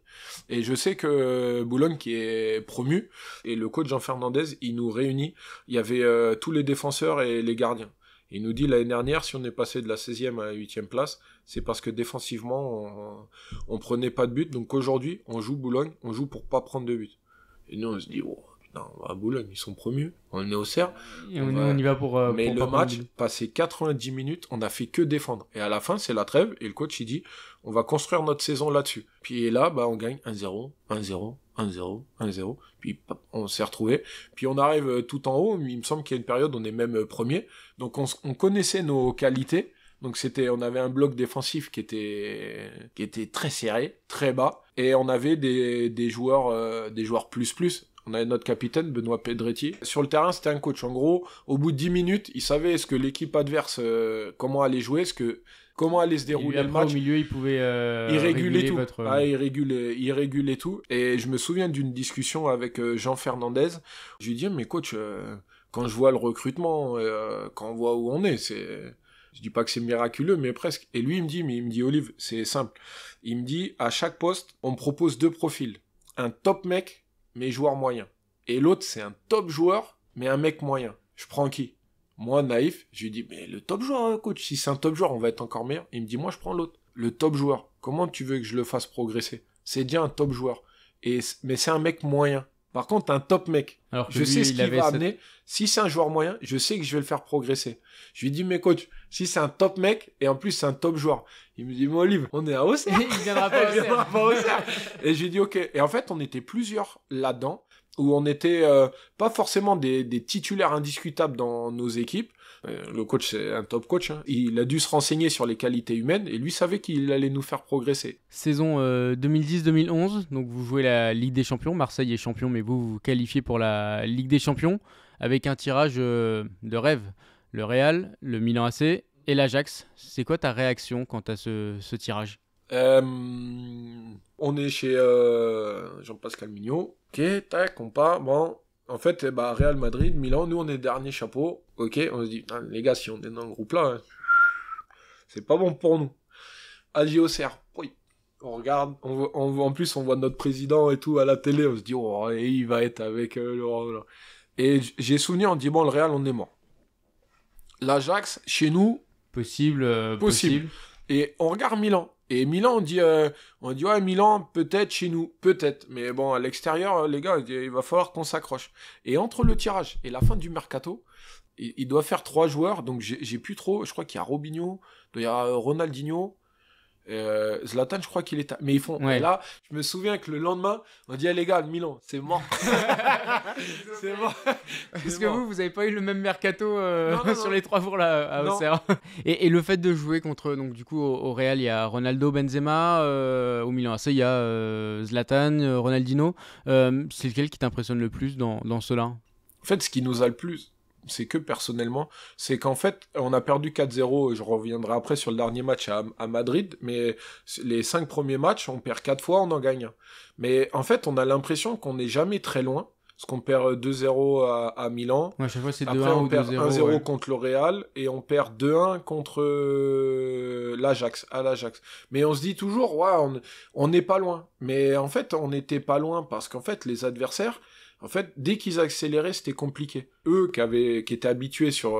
Et je sais que Boulogne, qui est promu, et le coach Jean Fernandez, il nous réunit. Il y avait tous les défenseurs et les gardiens. Il nous dit l'année dernière, si on est passé de la 16e à la 8e place, c'est parce que défensivement, on prenait pas de but. Donc aujourd'hui, on joue Boulogne, on joue pour pas prendre de but. Et nous, on se dit, oh, putain, on va à Boulogne, ils sont promus, on est au Auxerre. On y va pour... Mais pour le match, passé 90 minutes, on a fait que défendre. Et à la fin, c'est la trêve, et le coach, il dit, on va construire notre saison là-dessus. Puis là, on gagne 1-0, 1-0, 1-0, 1-0. Puis on s'est retrouvés. Puis on arrive tout en haut. Il me semble qu'il y a une période où on est même premier. Donc on connaissait nos qualités. Donc on avait un bloc défensif qui était très serré, très bas. Et on avait des joueurs plus. On avait notre capitaine, Benoît Pedretti. Sur le terrain, c'était un coach. En gros, au bout de 10 minutes, il savait est-ce que l'équipe adverse, comment allait jouer, comment allait se dérouler le match. Au milieu, il pouvait il régulait tout. votre... il régulait tout. Et je me souviens d'une discussion avec Jean Fernandez. Je lui dis, mais coach, quand je vois le recrutement, quand on voit où on est, je dis pas que c'est miraculeux, mais presque. Et lui, il me dit, Olive, c'est simple. Il me dit, à chaque poste, on me propose 2 profils. Un top mec, mais joueur moyen. Et l'autre, c'est un top joueur, mais un mec moyen. Je prends qui? Moi, naïf, je lui dis, mais le top joueur, coach, si c'est un top joueur, on va être encore meilleur. Il me dit, moi, je prends l'autre. Le top joueur. Comment tu veux que je le fasse progresser? C'est déjà un top joueur. Mais c'est un mec moyen. Par contre, un top mec, Alors que je lui, sais ce il qu'il avait va cette- amener. Si c'est un joueur moyen, je sais que je vais le faire progresser. Je lui dis, mais coach, si c'est un top mec, et en plus c'est un top joueur, il me dit, mon Olive, on est à Auxerre. Il viendra pas. Il viendra pas au Auxerre. Et je lui dis, ok. Et en fait, on était plusieurs là-dedans, où on était pas forcément des titulaires indiscutables dans nos équipes. Le coach, c'est un top coach. Hein. Il a dû se renseigner sur les qualités humaines, et lui savait qu'il allait nous faire progresser. Saison 2010-2011, donc vous jouez la Ligue des Champions. Marseille est champion, mais vous vous qualifiez pour la Ligue des Champions avec un tirage de rêve. Le Real, le Milan AC et l'Ajax. C'est quoi ta réaction quant à ce tirage? On est chez Jean-Pascal Mignot. Ok, tac, on part. Bon, en fait, Real Madrid, Milan, nous on est dernier chapeau. Ok, on se dit, ah, les gars, si on est dans le groupe là, c'est pas bon pour nous. AJ Auxerre, oui. On regarde, en plus on voit notre président et tout à la télé, on se dit, oh, et il va être avec le... Et j'ai souvenir, on dit, bon, le Real, on est mort. L'Ajax, chez nous, Possible. et on regarde Milan. Et Milan, on dit ouais, Milan, peut-être chez nous, peut-être. Mais bon, à l'extérieur, les gars, il va falloir qu'on s'accroche. Et entre le tirage et la fin du mercato, il doit faire 3 joueurs. Donc j'ai plus trop. Je crois qu'il y a Robinho, il y a Ronaldinho. Zlatan, je crois qu'il est. Mais ils font. Ouais. Et là, je me souviens que le lendemain, on dit, les gars, Milan, c'est mort. C'est mort. Parce que vous avez pas eu le même mercato Non, sur non. les 3 jours là à Non. Auxerre. Et le fait de jouer contre, donc du coup au Real, il y a Ronaldo, Benzema, au Milan AC, il y a Zlatan, Ronaldinho. C'est lequel qui t'impressionne le plus dans ceux-là? En fait, ce qui nous a le plus, c'est que personnellement, c'est qu'en fait, on a perdu 4-0, je reviendrai après sur le dernier match à Madrid, mais les 5 premiers matchs, on perd 4 fois, on en gagne un. Mais en fait, on a l'impression qu'on n'est jamais très loin, parce qu'on perd 2-0 à Milan, Ouais, à chaque fois c'est 2-1 après on ou perd 2-0. 1-0 ouais. contre le Real, et on perd 2-1 contre à l'Ajax. Mais on se dit toujours, ouais, on n'est pas loin. Mais en fait, on n'était pas loin, parce qu'en fait, les adversaires, en fait, dès qu'ils accéléraient, c'était compliqué. Eux, qui étaient habitués sur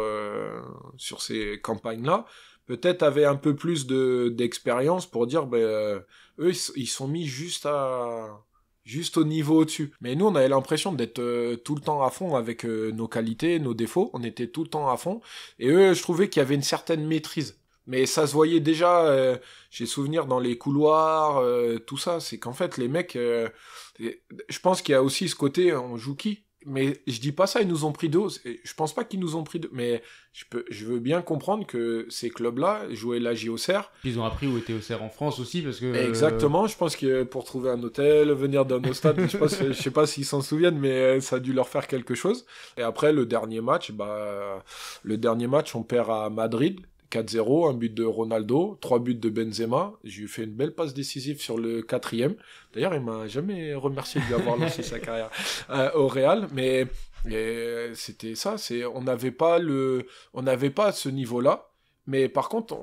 ces campagnes-là, peut-être avaient un peu plus d'expérience pour dire, eux, ils sont mis juste au niveau au-dessus. Mais nous, on avait l'impression d'être tout le temps à fond avec nos qualités, nos défauts. On était tout le temps à fond. Et eux, je trouvais qu'il y avait une certaine maîtrise. Mais ça se voyait déjà, j'ai souvenir dans les couloirs, tout ça. C'est qu'en fait, les mecs, je pense qu'il y a aussi ce côté, on joue qui? Mais je dis pas ça, ils nous ont pris 2. Je pense pas qu'ils nous ont pris 2. Mais je veux bien comprendre que ces clubs-là jouaient la Auxerre. Ils ont appris où était Auxerre en France aussi parce que. Exactement, je pense que pour trouver un hôtel, venir dans nos stades, je sais pas s'ils s'en souviennent, mais ça a dû leur faire quelque chose. Et après, le dernier match, on perd à Madrid. 4-0, un but de Ronaldo, 3 buts de Benzema. J'ai lui fait une belle passe décisive sur le 4e. D'ailleurs, il m'a jamais remercié de lui avoir lancé sa carrière au Real, mais c'était ça. On n'avait pas ce niveau-là. Mais par contre,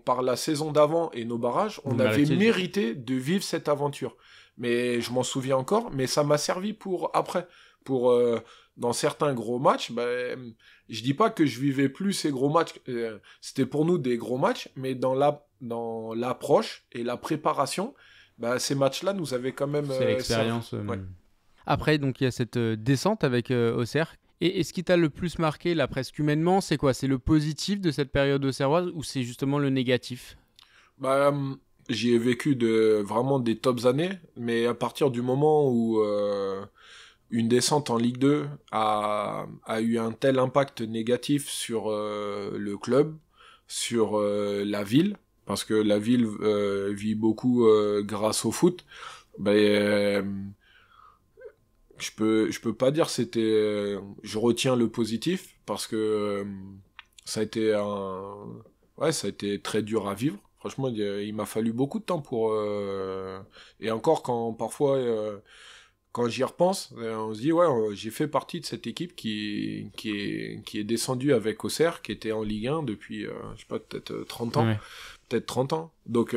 par la saison d'avant et nos barrages, on avait mérité de vivre cette aventure. Mais je m'en souviens encore, mais ça m'a servi pour après. Dans certains gros matchs, je dis pas que je vivais plus ces gros matchs, c'était pour nous des gros matchs, mais dans l'approche et la préparation, ces matchs-là nous avaient quand même... C'est l'expérience. Ouais. Après, donc il y a cette descente avec Auxerre. Et ce qui t'a le plus marqué, là, presque humainement, c'est quoi? C'est le positif de cette période auxerroise ou c'est justement le négatif? J'y ai vécu vraiment des tops années, mais à partir du moment où une descente en Ligue 2 a eu un tel impact négatif sur le club, sur la ville, parce que la ville vit beaucoup grâce au foot, je peux pas dire je retiens le positif, parce que ça a été très dur à vivre. Franchement, il m'a fallu beaucoup de temps pour... Et encore, quand parfois, quand j'y repense, on se dit, ouais, j'ai fait partie de cette équipe qui est descendue avec Auxerre, qui était en Ligue 1 depuis, je sais pas, peut-être 30 ans. Ouais. Peut-être 30 ans. Donc,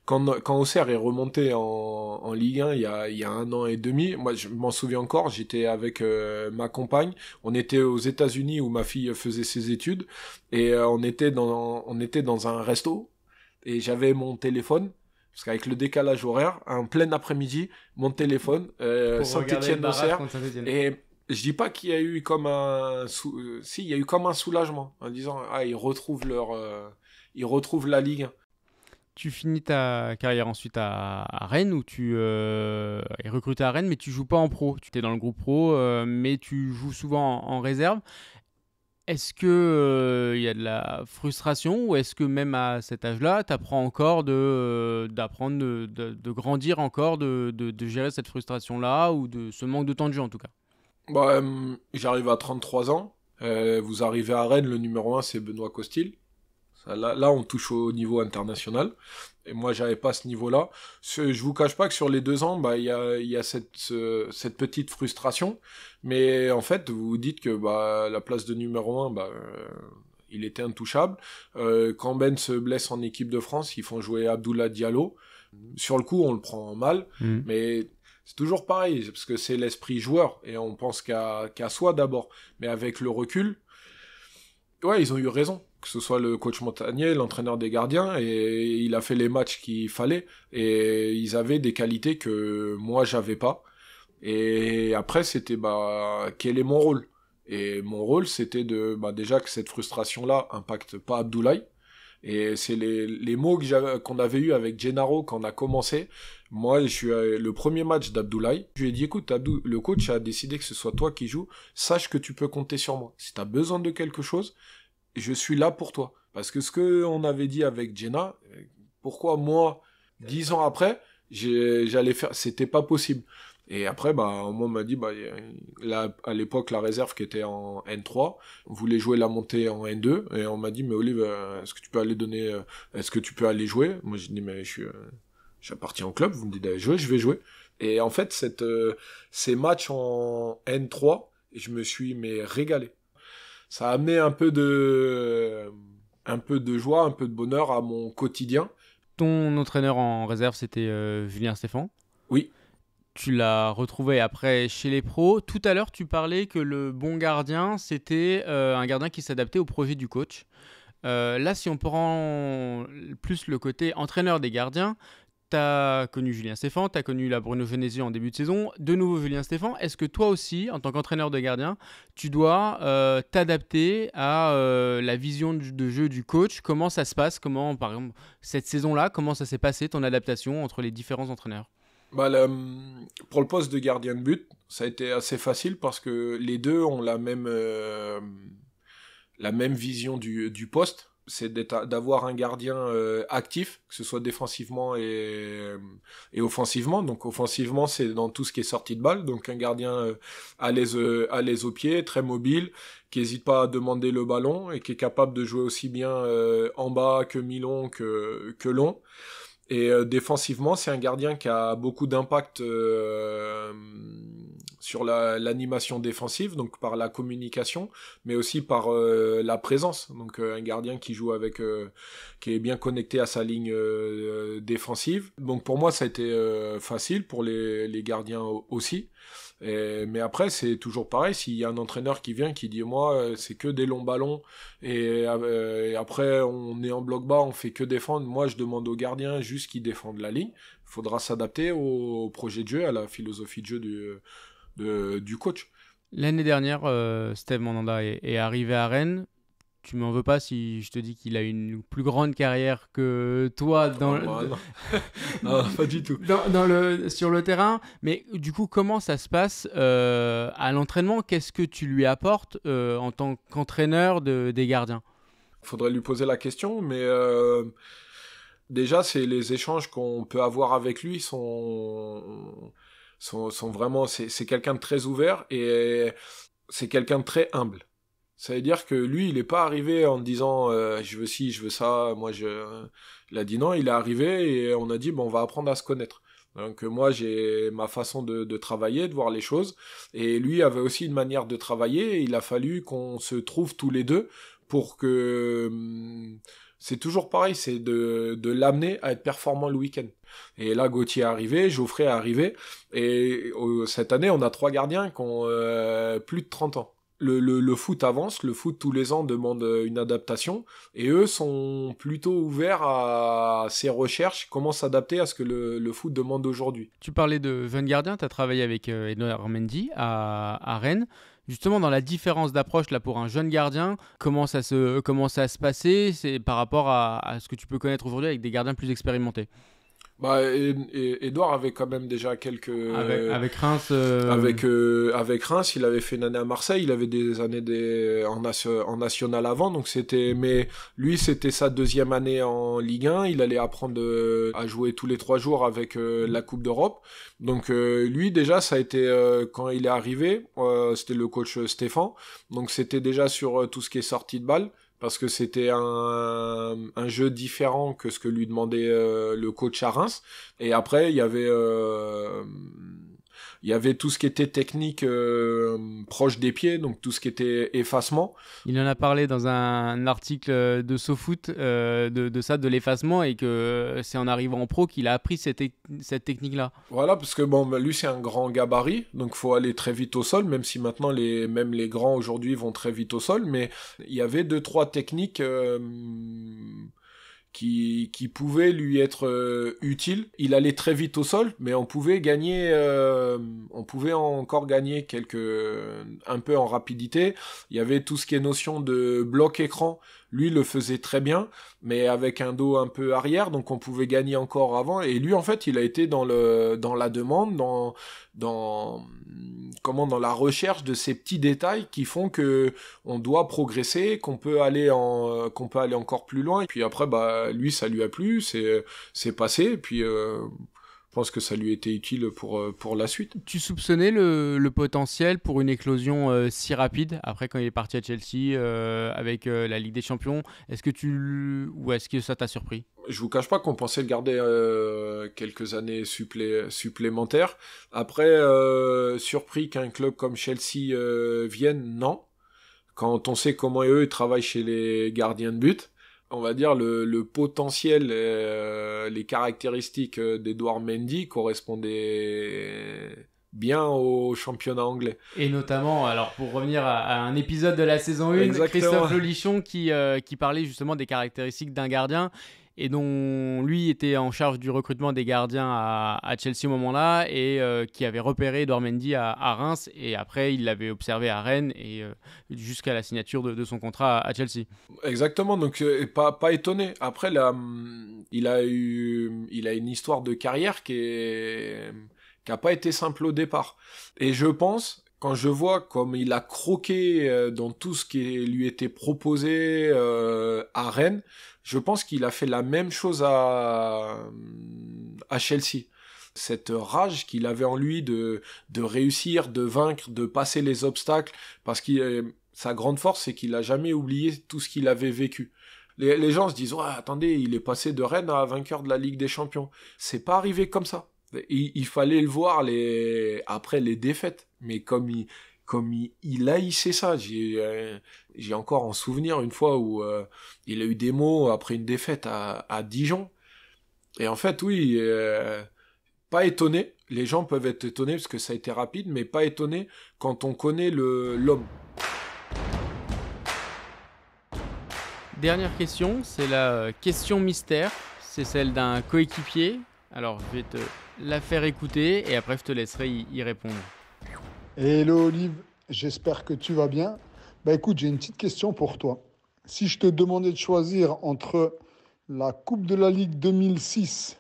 quand Auxerre est remonté en Ligue 1 il y a 1 an et demi, moi, je m'en souviens encore, j'étais avec ma compagne, on était aux États-Unis où ma fille faisait ses études, et on était dans un resto, et j'avais mon téléphone, parce qu'avec le décalage horaire, un plein après-midi, mon téléphone, Pour regarder le barrage Saint-Étienne-Auxerre, contre Saint-Étienne. et je dis pas qu'il y a eu comme si, il y a eu comme un soulagement, en disant, ah, ils retrouvent la Ligue 1. Tu finis ta carrière ensuite à Rennes, où tu es recruté à Rennes, mais tu joues pas en pro. Tu es dans le groupe pro, mais tu joues souvent en réserve. Est-ce que y a de la frustration, ou est-ce que même à cet âge-là, tu apprends encore d'apprendre, de grandir encore, de gérer cette frustration-là, ou de ce manque de temps de jeu en tout cas? Bah, j'arrive à 33 ans. Vous arrivez à Rennes, le numéro 1, c'est Benoît Costil. Là, on touche au niveau international. Et moi, j'avais pas ce niveau-là. Je vous cache pas que sur les 2 ans, bah, il y a cette petite frustration. Mais en fait, vous vous dites que bah, la place de numéro 1, bah, il était intouchable. Quand Ben se blesse en équipe de France, ils font jouer Abdoulaye Diallo. Sur le coup, on le prend mal. Mais c'est toujours pareil, parce que c'est l'esprit joueur. Et on pense qu'à soi d'abord. Mais avec le recul, ouais, ils ont eu raison. Que ce soit le coach Montagnier, l'entraîneur des gardiens, et il a fait les matchs qu'il fallait, et ils avaient des qualités que moi j'avais pas. Et après, c'était bah quel est mon rôle? Et mon rôle, c'était de bah déjà que cette frustration-là impacte pas Abdoulaye. Et c'est les mots qu'on avait eu avec Gennaro quand on a commencé. Moi, je suis le premier match d'Abdoulaye. Je lui ai dit, écoute, Abdou, le coach a décidé que ce soit toi qui joues. Sache que tu peux compter sur moi. Si tu as besoin de quelque chose, je suis là pour toi. Parce que ce qu'on avait dit avec Jenna, pourquoi moi, 10 ans après, j'allais faire, c'était pas possible. Et après, bah, moi, on m'a dit, bah, là, à l'époque, la réserve qui était en N3, on voulait jouer la montée en N2, et on m'a dit, mais Olive, est-ce que tu peux aller est-ce que tu peux aller jouer? Moi, j'ai dit, mais j'appartiens au club, vous me dites d'aller jouer, je vais jouer. Et en fait, ces matchs en N3, je me suis, mais régalé. Ça a amené un peu de joie, un peu de bonheur à mon quotidien. Ton entraîneur en réserve, c'était Julien Stéphan. Oui. Tu l'as retrouvé après chez les pros. Tout à l'heure, tu parlais que le bon gardien, c'était un gardien qui s'adaptait au projet du coach. Là, si on prend plus le côté entraîneur des gardiens, tu as connu Julien Stéphan, tu as connu la Bruno Genesio en début de saison, de nouveau Julien Stéphan. Est-ce que toi aussi, en tant qu'entraîneur de gardien, tu dois t'adapter à la vision de jeu du coach? Comment ça se passe? Comment, par exemple, cette saison-là, comment ça s'est passé, ton adaptation entre les différents entraîneurs? Bah, pour le poste de gardien de but, ça a été assez facile parce que les deux ont la même vision du poste. C'est d'avoir un gardien actif, que ce soit défensivement et offensivement. Donc offensivement, c'est dans tout ce qui est sortie de balle. Donc un gardien à l'aise au pied, très mobile, qui n'hésite pas à demander le ballon et qui est capable de jouer aussi bien en bas que mi-long que long. Et défensivement, c'est un gardien qui a beaucoup d'impact sur l'animation défensive, donc par la communication, mais aussi par la présence. Donc un gardien qui joue qui est bien connecté à sa ligne défensive. Donc pour moi, ça a été facile, pour les gardiens aussi. Mais après, c'est toujours pareil. S'il y a un entraîneur qui vient, qui dit, moi, c'est que des longs ballons, et après, on est en bloc bas, on fait que défendre. Moi, je demande aux gardiens juste qu'ils défendent la ligne. Il faudra s'adapter au projet de jeu, à la philosophie de jeu du coach. L'année dernière, Steve Mandanda est arrivé à Rennes. Tu m'en veux pas si je te dis qu'il a une plus grande carrière que toi Non, pas du tout. sur le terrain. Mais du coup, comment ça se passe à l'entraînement? Qu'est-ce que tu lui apportes en tant qu'entraîneur des gardiens? Il faudrait lui poser la question, mais déjà, c'est les échanges qu'on peut avoir avec lui sont vraiment... C'est quelqu'un de très ouvert, et c'est quelqu'un de très humble. Ça veut dire que lui, il n'est pas arrivé en disant je veux ci, je veux ça, il a dit non, il est arrivé et on a dit bon, on va apprendre à se connaître. Donc moi, j'ai ma façon de travailler, de voir les choses, et lui avait aussi une manière de travailler, et il a fallu qu'on se trouve tous les deux pour que... c'est toujours pareil, c'est de l'amener à être performant le week-end. Et là, Gauthier est arrivé, Geoffrey est arrivé, et cette année, on a 3 gardiens qui ont plus de 30 ans. Le foot avance, le foot tous les ans demande une adaptation, et eux sont plutôt ouverts à ces recherches, comment s'adapter à ce que le foot demande aujourd'hui. Tu parlais de jeunes gardiens, tu as travaillé avec Edouard Mendy à Rennes. Justement, dans la différence d'approche là, pour un jeune gardien, comment ça se passait, c'est par rapport à ce que tu peux connaître aujourd'hui avec des gardiens plus expérimentés? Bah, Edouard avait quand même déjà quelques... Avec Reims avec Reims, il avait fait une année à Marseille, il avait des années en national avant, donc c'était... Mais lui, c'était sa 2e année en Ligue 1, il allait apprendre à jouer tous les 3 jours avec la Coupe d'Europe. Donc lui, déjà, ça a été... quand il est arrivé, c'était le coach Stéphane, donc c'était déjà sur tout ce qui est sortie de balle, parce que c'était un jeu différent que ce que lui demandait le coach à Reims. Et après, il y avait tout ce qui était technique proche des pieds, donc tout ce qui était effacement. Il en a parlé dans un article de SoFoot de ça, de l'effacement, et que c'est en arrivant en pro qu'il a appris cette technique-là. Voilà, parce que bon, bah, lui c'est un grand gabarit, donc faut aller très vite au sol, même si maintenant même les grands aujourd'hui vont très vite au sol, mais il y avait 2-3 techniques qui pouvait lui être utile. Il allait très vite au sol, mais on pouvait encore gagner un peu en rapidité. Il y avait tout ce qui est notion de bloc écran. Lui le faisait très bien, mais avec un dos un peu arrière, donc on pouvait gagner encore avant. Et lui, en fait, il a été dans la demande, dans la recherche de ces petits détails qui font que on doit progresser, qu'on peut aller encore plus loin. Et puis après, bah, lui, ça lui a plu, c'est passé, et puis je pense que ça lui était utile pour la suite. Tu soupçonnais le potentiel pour une éclosion si rapide, après quand il est parti à Chelsea avec la Ligue des Champions? Ou est-ce que ça t'a surpris? Je vous cache pas qu'on pensait le garder quelques années supplémentaires. Après, surpris qu'un club comme Chelsea vienne, non. Quand on sait comment eux ils travaillent chez les gardiens de but, on va dire le potentiel, les caractéristiques d'Edouard Mendy correspondaient bien au championnat anglais. Et notamment, alors pour revenir à un épisode de la saison 1, Exactement. Christophe Lolichon qui parlait justement des caractéristiques d'un gardien, et dont lui était en charge du recrutement des gardiens à Chelsea au moment-là, et qui avait repéré Edouard Mendy à Reims, et après il l'avait observé à Rennes, et jusqu'à la signature de son contrat à Chelsea. Exactement, donc pas étonné. Après, là, il a une histoire de carrière qui a pas été simple au départ. Et je pense, quand je vois comme il a croqué dans tout ce qui lui était proposé à Rennes, je pense qu'il a fait la même chose à Chelsea. Cette rage qu'il avait en lui de réussir, de vaincre, de passer les obstacles, parce que sa grande force, c'est qu'il a jamais oublié tout ce qu'il avait vécu. Les gens se disent, ouais, attendez, il est passé de Rennes à vainqueur de la Ligue des Champions. C'est pas arrivé comme ça. Il fallait le voir après les défaites, mais comme il haïssait ça. J'ai encore en souvenir une fois où il a eu des mots après une défaite à Dijon. Et en fait, oui, pas étonné. Les gens peuvent être étonnés parce que ça a été rapide, mais pas étonné quand on connaît l'homme. Dernière question, c'est la question mystère. C'est celle d'un coéquipier. Alors, je vais te la faire écouter et après, je te laisserai y répondre. Hello Olive, j'espère que tu vas bien. Bah écoute, j'ai une petite question pour toi. Si je te demandais de choisir entre la Coupe de la Ligue 2006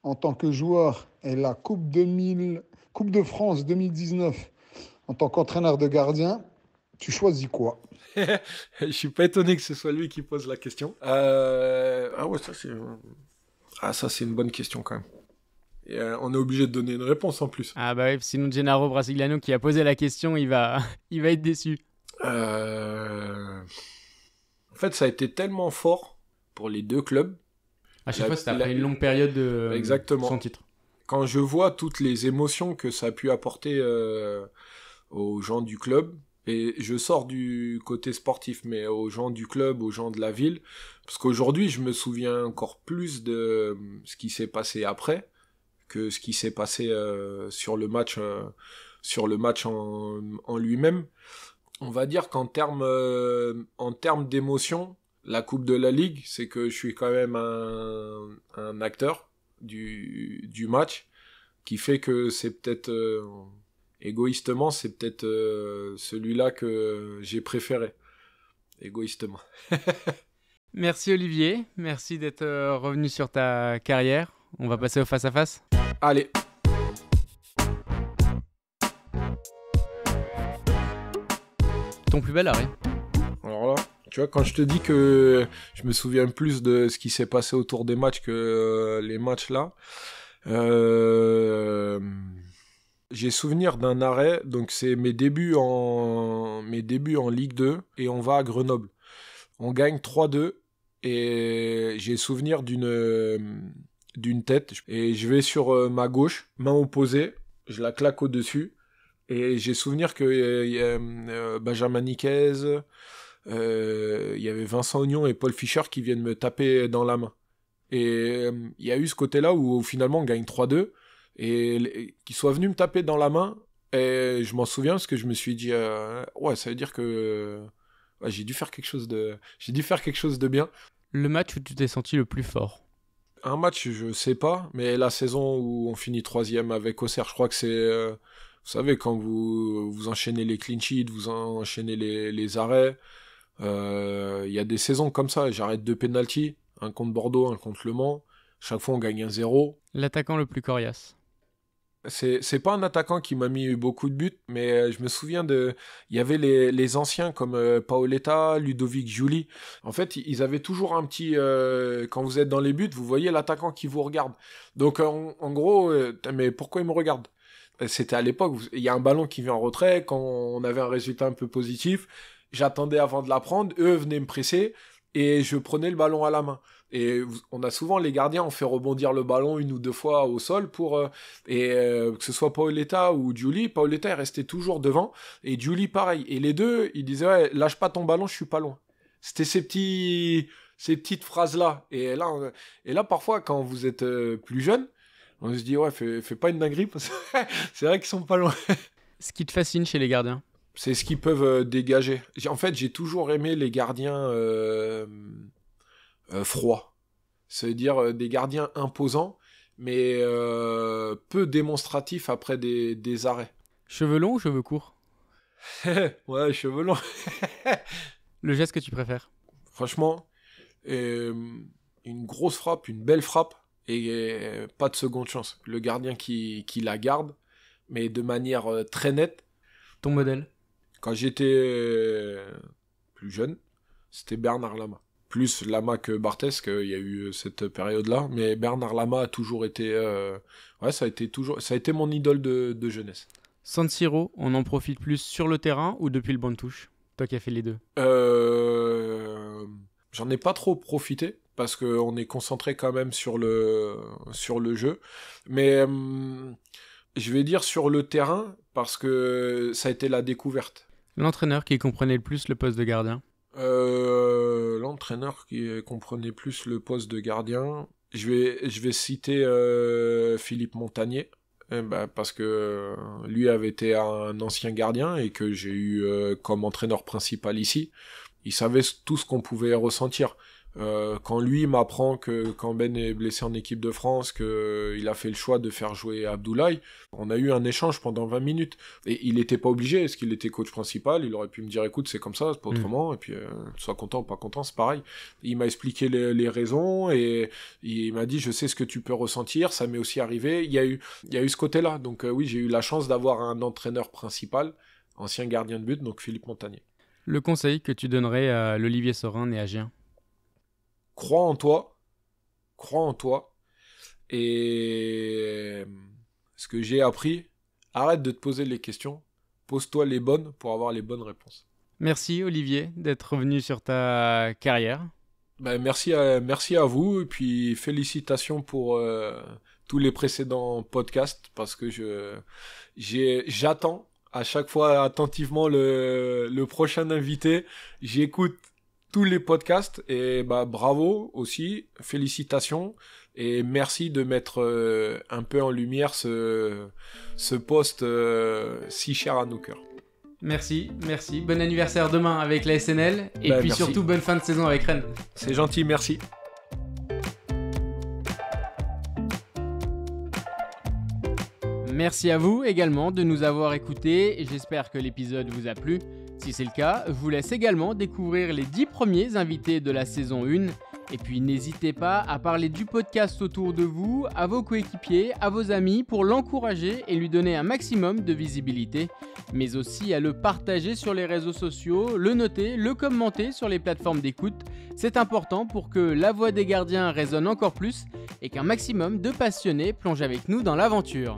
en tant que joueur et la Coupe de France 2019 en tant qu'entraîneur de gardien, tu choisis quoi? Je suis pas étonné que ce soit lui qui pose la question. Ah ouais, ça c'est une bonne question quand même. Et on est obligé de donner une réponse en plus. Ah bah oui, sinon Gennaro Brasigliano qui a posé la question, il va être déçu. En fait, ça a été tellement fort pour les deux clubs. À chaque fois, c'était après une longue période de Exactement. sans titre. Quand je vois toutes les émotions que ça a pu apporter aux gens du club, et je sors du côté sportif, mais aux gens du club, aux gens de la ville, parce qu'aujourd'hui, je me souviens encore plus de ce qui s'est passé après que ce qui s'est passé sur le match en lui-même. On va dire en termes d'émotion, la Coupe de la Ligue, c'est que je suis quand même un acteur du match, qui fait que c'est peut-être, égoïstement, c'est peut-être celui-là que j'ai préféré. Égoïstement. Merci Olivier, merci d'être revenu sur ta carrière. On va passer au face-à-face. Allez. Ton plus bel arrêt. Alors là, tu vois, quand je te dis que je me souviens plus de ce qui s'est passé autour des matchs que les matchs là, j'ai souvenir d'un arrêt, donc c'est mes débuts en Ligue 2, et on va à Grenoble. On gagne 3-2, et j'ai souvenir d'une tête, et je vais sur ma gauche, main opposée, je la claque au-dessus, et j'ai souvenir que Benjamin Niquez, il y avait Vincent Ognon et Paul Fischer qui viennent me taper dans la main. Et il y a eu ce côté-là où finalement on gagne 3-2, et qu'ils soient venus me taper dans la main, et je m'en souviens parce que je me suis dit ouais, ça veut dire que j'ai dû faire quelque chose de bien. Le match où tu t'es senti le plus fort? Un match, je sais pas, mais la saison où on finit 3e avec Auxerre, je crois que c'est vous savez, quand vous enchaînez les clean sheets, vous enchaînez les arrêts, il y a des saisons comme ça, j'arrête 2 pénaltys, un contre Bordeaux, un contre Le Mans, chaque fois on gagne 1-0. L'attaquant le plus coriace? C'est pas un attaquant qui m'a mis beaucoup de buts, mais je me souviens il y avait les anciens comme Paoletta, Ludovic Giuli. En fait, ils avaient toujours un petit, quand vous êtes dans les buts, vous voyez l'attaquant qui vous regarde. Donc en gros, mais pourquoi il me regarde? C'était à l'époque, il y a un ballon qui vient en retrait, quand on avait un résultat un peu positif, j'attendais avant de la prendre, eux venaient me presser, et je prenais le ballon à la main. Et on a souvent, les gardiens, on fait rebondir le ballon 1 ou 2 fois au sol que ce soit Paoletta ou Giuli. Paoletta est resté toujours devant, et Giuli pareil. Et les deux, ils disaient ouais, lâche pas ton ballon, je suis pas loin. C'était ces petites phrases-là. Et là, parfois, quand vous êtes plus jeune, on se dit ouais, fais pas une dinguerie, parce que c'est vrai qu'ils sont pas loin. Ce qui te fascine chez les gardiens? C'est ce qu'ils peuvent dégager. En fait, j'ai toujours aimé les gardiens froids. C'est-à-dire des gardiens imposants, mais peu démonstratifs après des arrêts. Cheveux longs ou cheveux courts? Ouais, cheveux longs. Le geste que tu préfères? Franchement, une grosse frappe, une belle frappe, et pas de seconde chance. Le gardien qui la garde, mais de manière très nette. Ton modèle? Quand j'étais plus jeune, c'était Bernard Lama. Plus Lama que Barthès, qu'il y a eu cette période-là. Mais Bernard Lama a toujours été... ça a été mon idole de jeunesse. San Siro, on en profite plus sur le terrain ou depuis le banc de touche? Toi qui as fait les deux. J'en ai pas trop profité, parce qu'on est concentré quand même sur le jeu. Mais je vais dire sur le terrain, parce que ça a été la découverte. L'entraîneur qui comprenait le plus le poste de gardien? L'entraîneur qui comprenait plus le poste de gardien, je vais citer Philippe Montagnier, parce que lui avait été un ancien gardien et que j'ai eu comme entraîneur principal ici. Il savait tout ce qu'on pouvait ressentir. Quand lui m'apprend que quand Ben est blessé en équipe de France, qu'il a fait le choix de faire jouer Abdoulaye, on a eu un échange pendant 20 minutes. Et il n'était pas obligé, est-ce qu'il était coach principal, il aurait pu me dire écoute, c'est comme ça, c'est pas autrement, et puis sois content ou pas content, c'est pareil. Il m'a expliqué les raisons, et il m'a dit je sais ce que tu peux ressentir, ça m'est aussi arrivé. Il y a eu ce côté-là, donc oui, j'ai eu la chance d'avoir un entraîneur principal, ancien gardien de but, donc Philippe Montagnier. Le conseil que tu donnerais à l'Olivier Saurin né à Gien? Crois en toi, et ce que j'ai appris, arrête de te poser les questions, pose-toi les bonnes pour avoir les bonnes réponses. Merci Olivier d'être revenu sur ta carrière. Merci à vous, et puis félicitations pour tous les précédents podcasts parce que j'attends à chaque fois attentivement le prochain invité. J'écoute tous les podcasts et bravo aussi, félicitations et merci de mettre un peu en lumière ce poste si cher à nos cœurs. Merci. Bon anniversaire demain avec la SNL et puis merci. surtout bonne fin de saison avec Rennes. C'est gentil, merci. Merci à vous également de nous avoir écoutés. J'espère que l'épisode vous a plu. Si c'est le cas, je vous laisse également découvrir les 10 premiers invités de la saison 1. Et puis n'hésitez pas à parler du podcast autour de vous, à vos coéquipiers, à vos amis pour l'encourager et lui donner un maximum de visibilité. Mais aussi à le partager sur les réseaux sociaux, le noter, le commenter sur les plateformes d'écoute. C'est important pour que la voix des gardiens résonne encore plus et qu'un maximum de passionnés plongent avec nous dans l'aventure.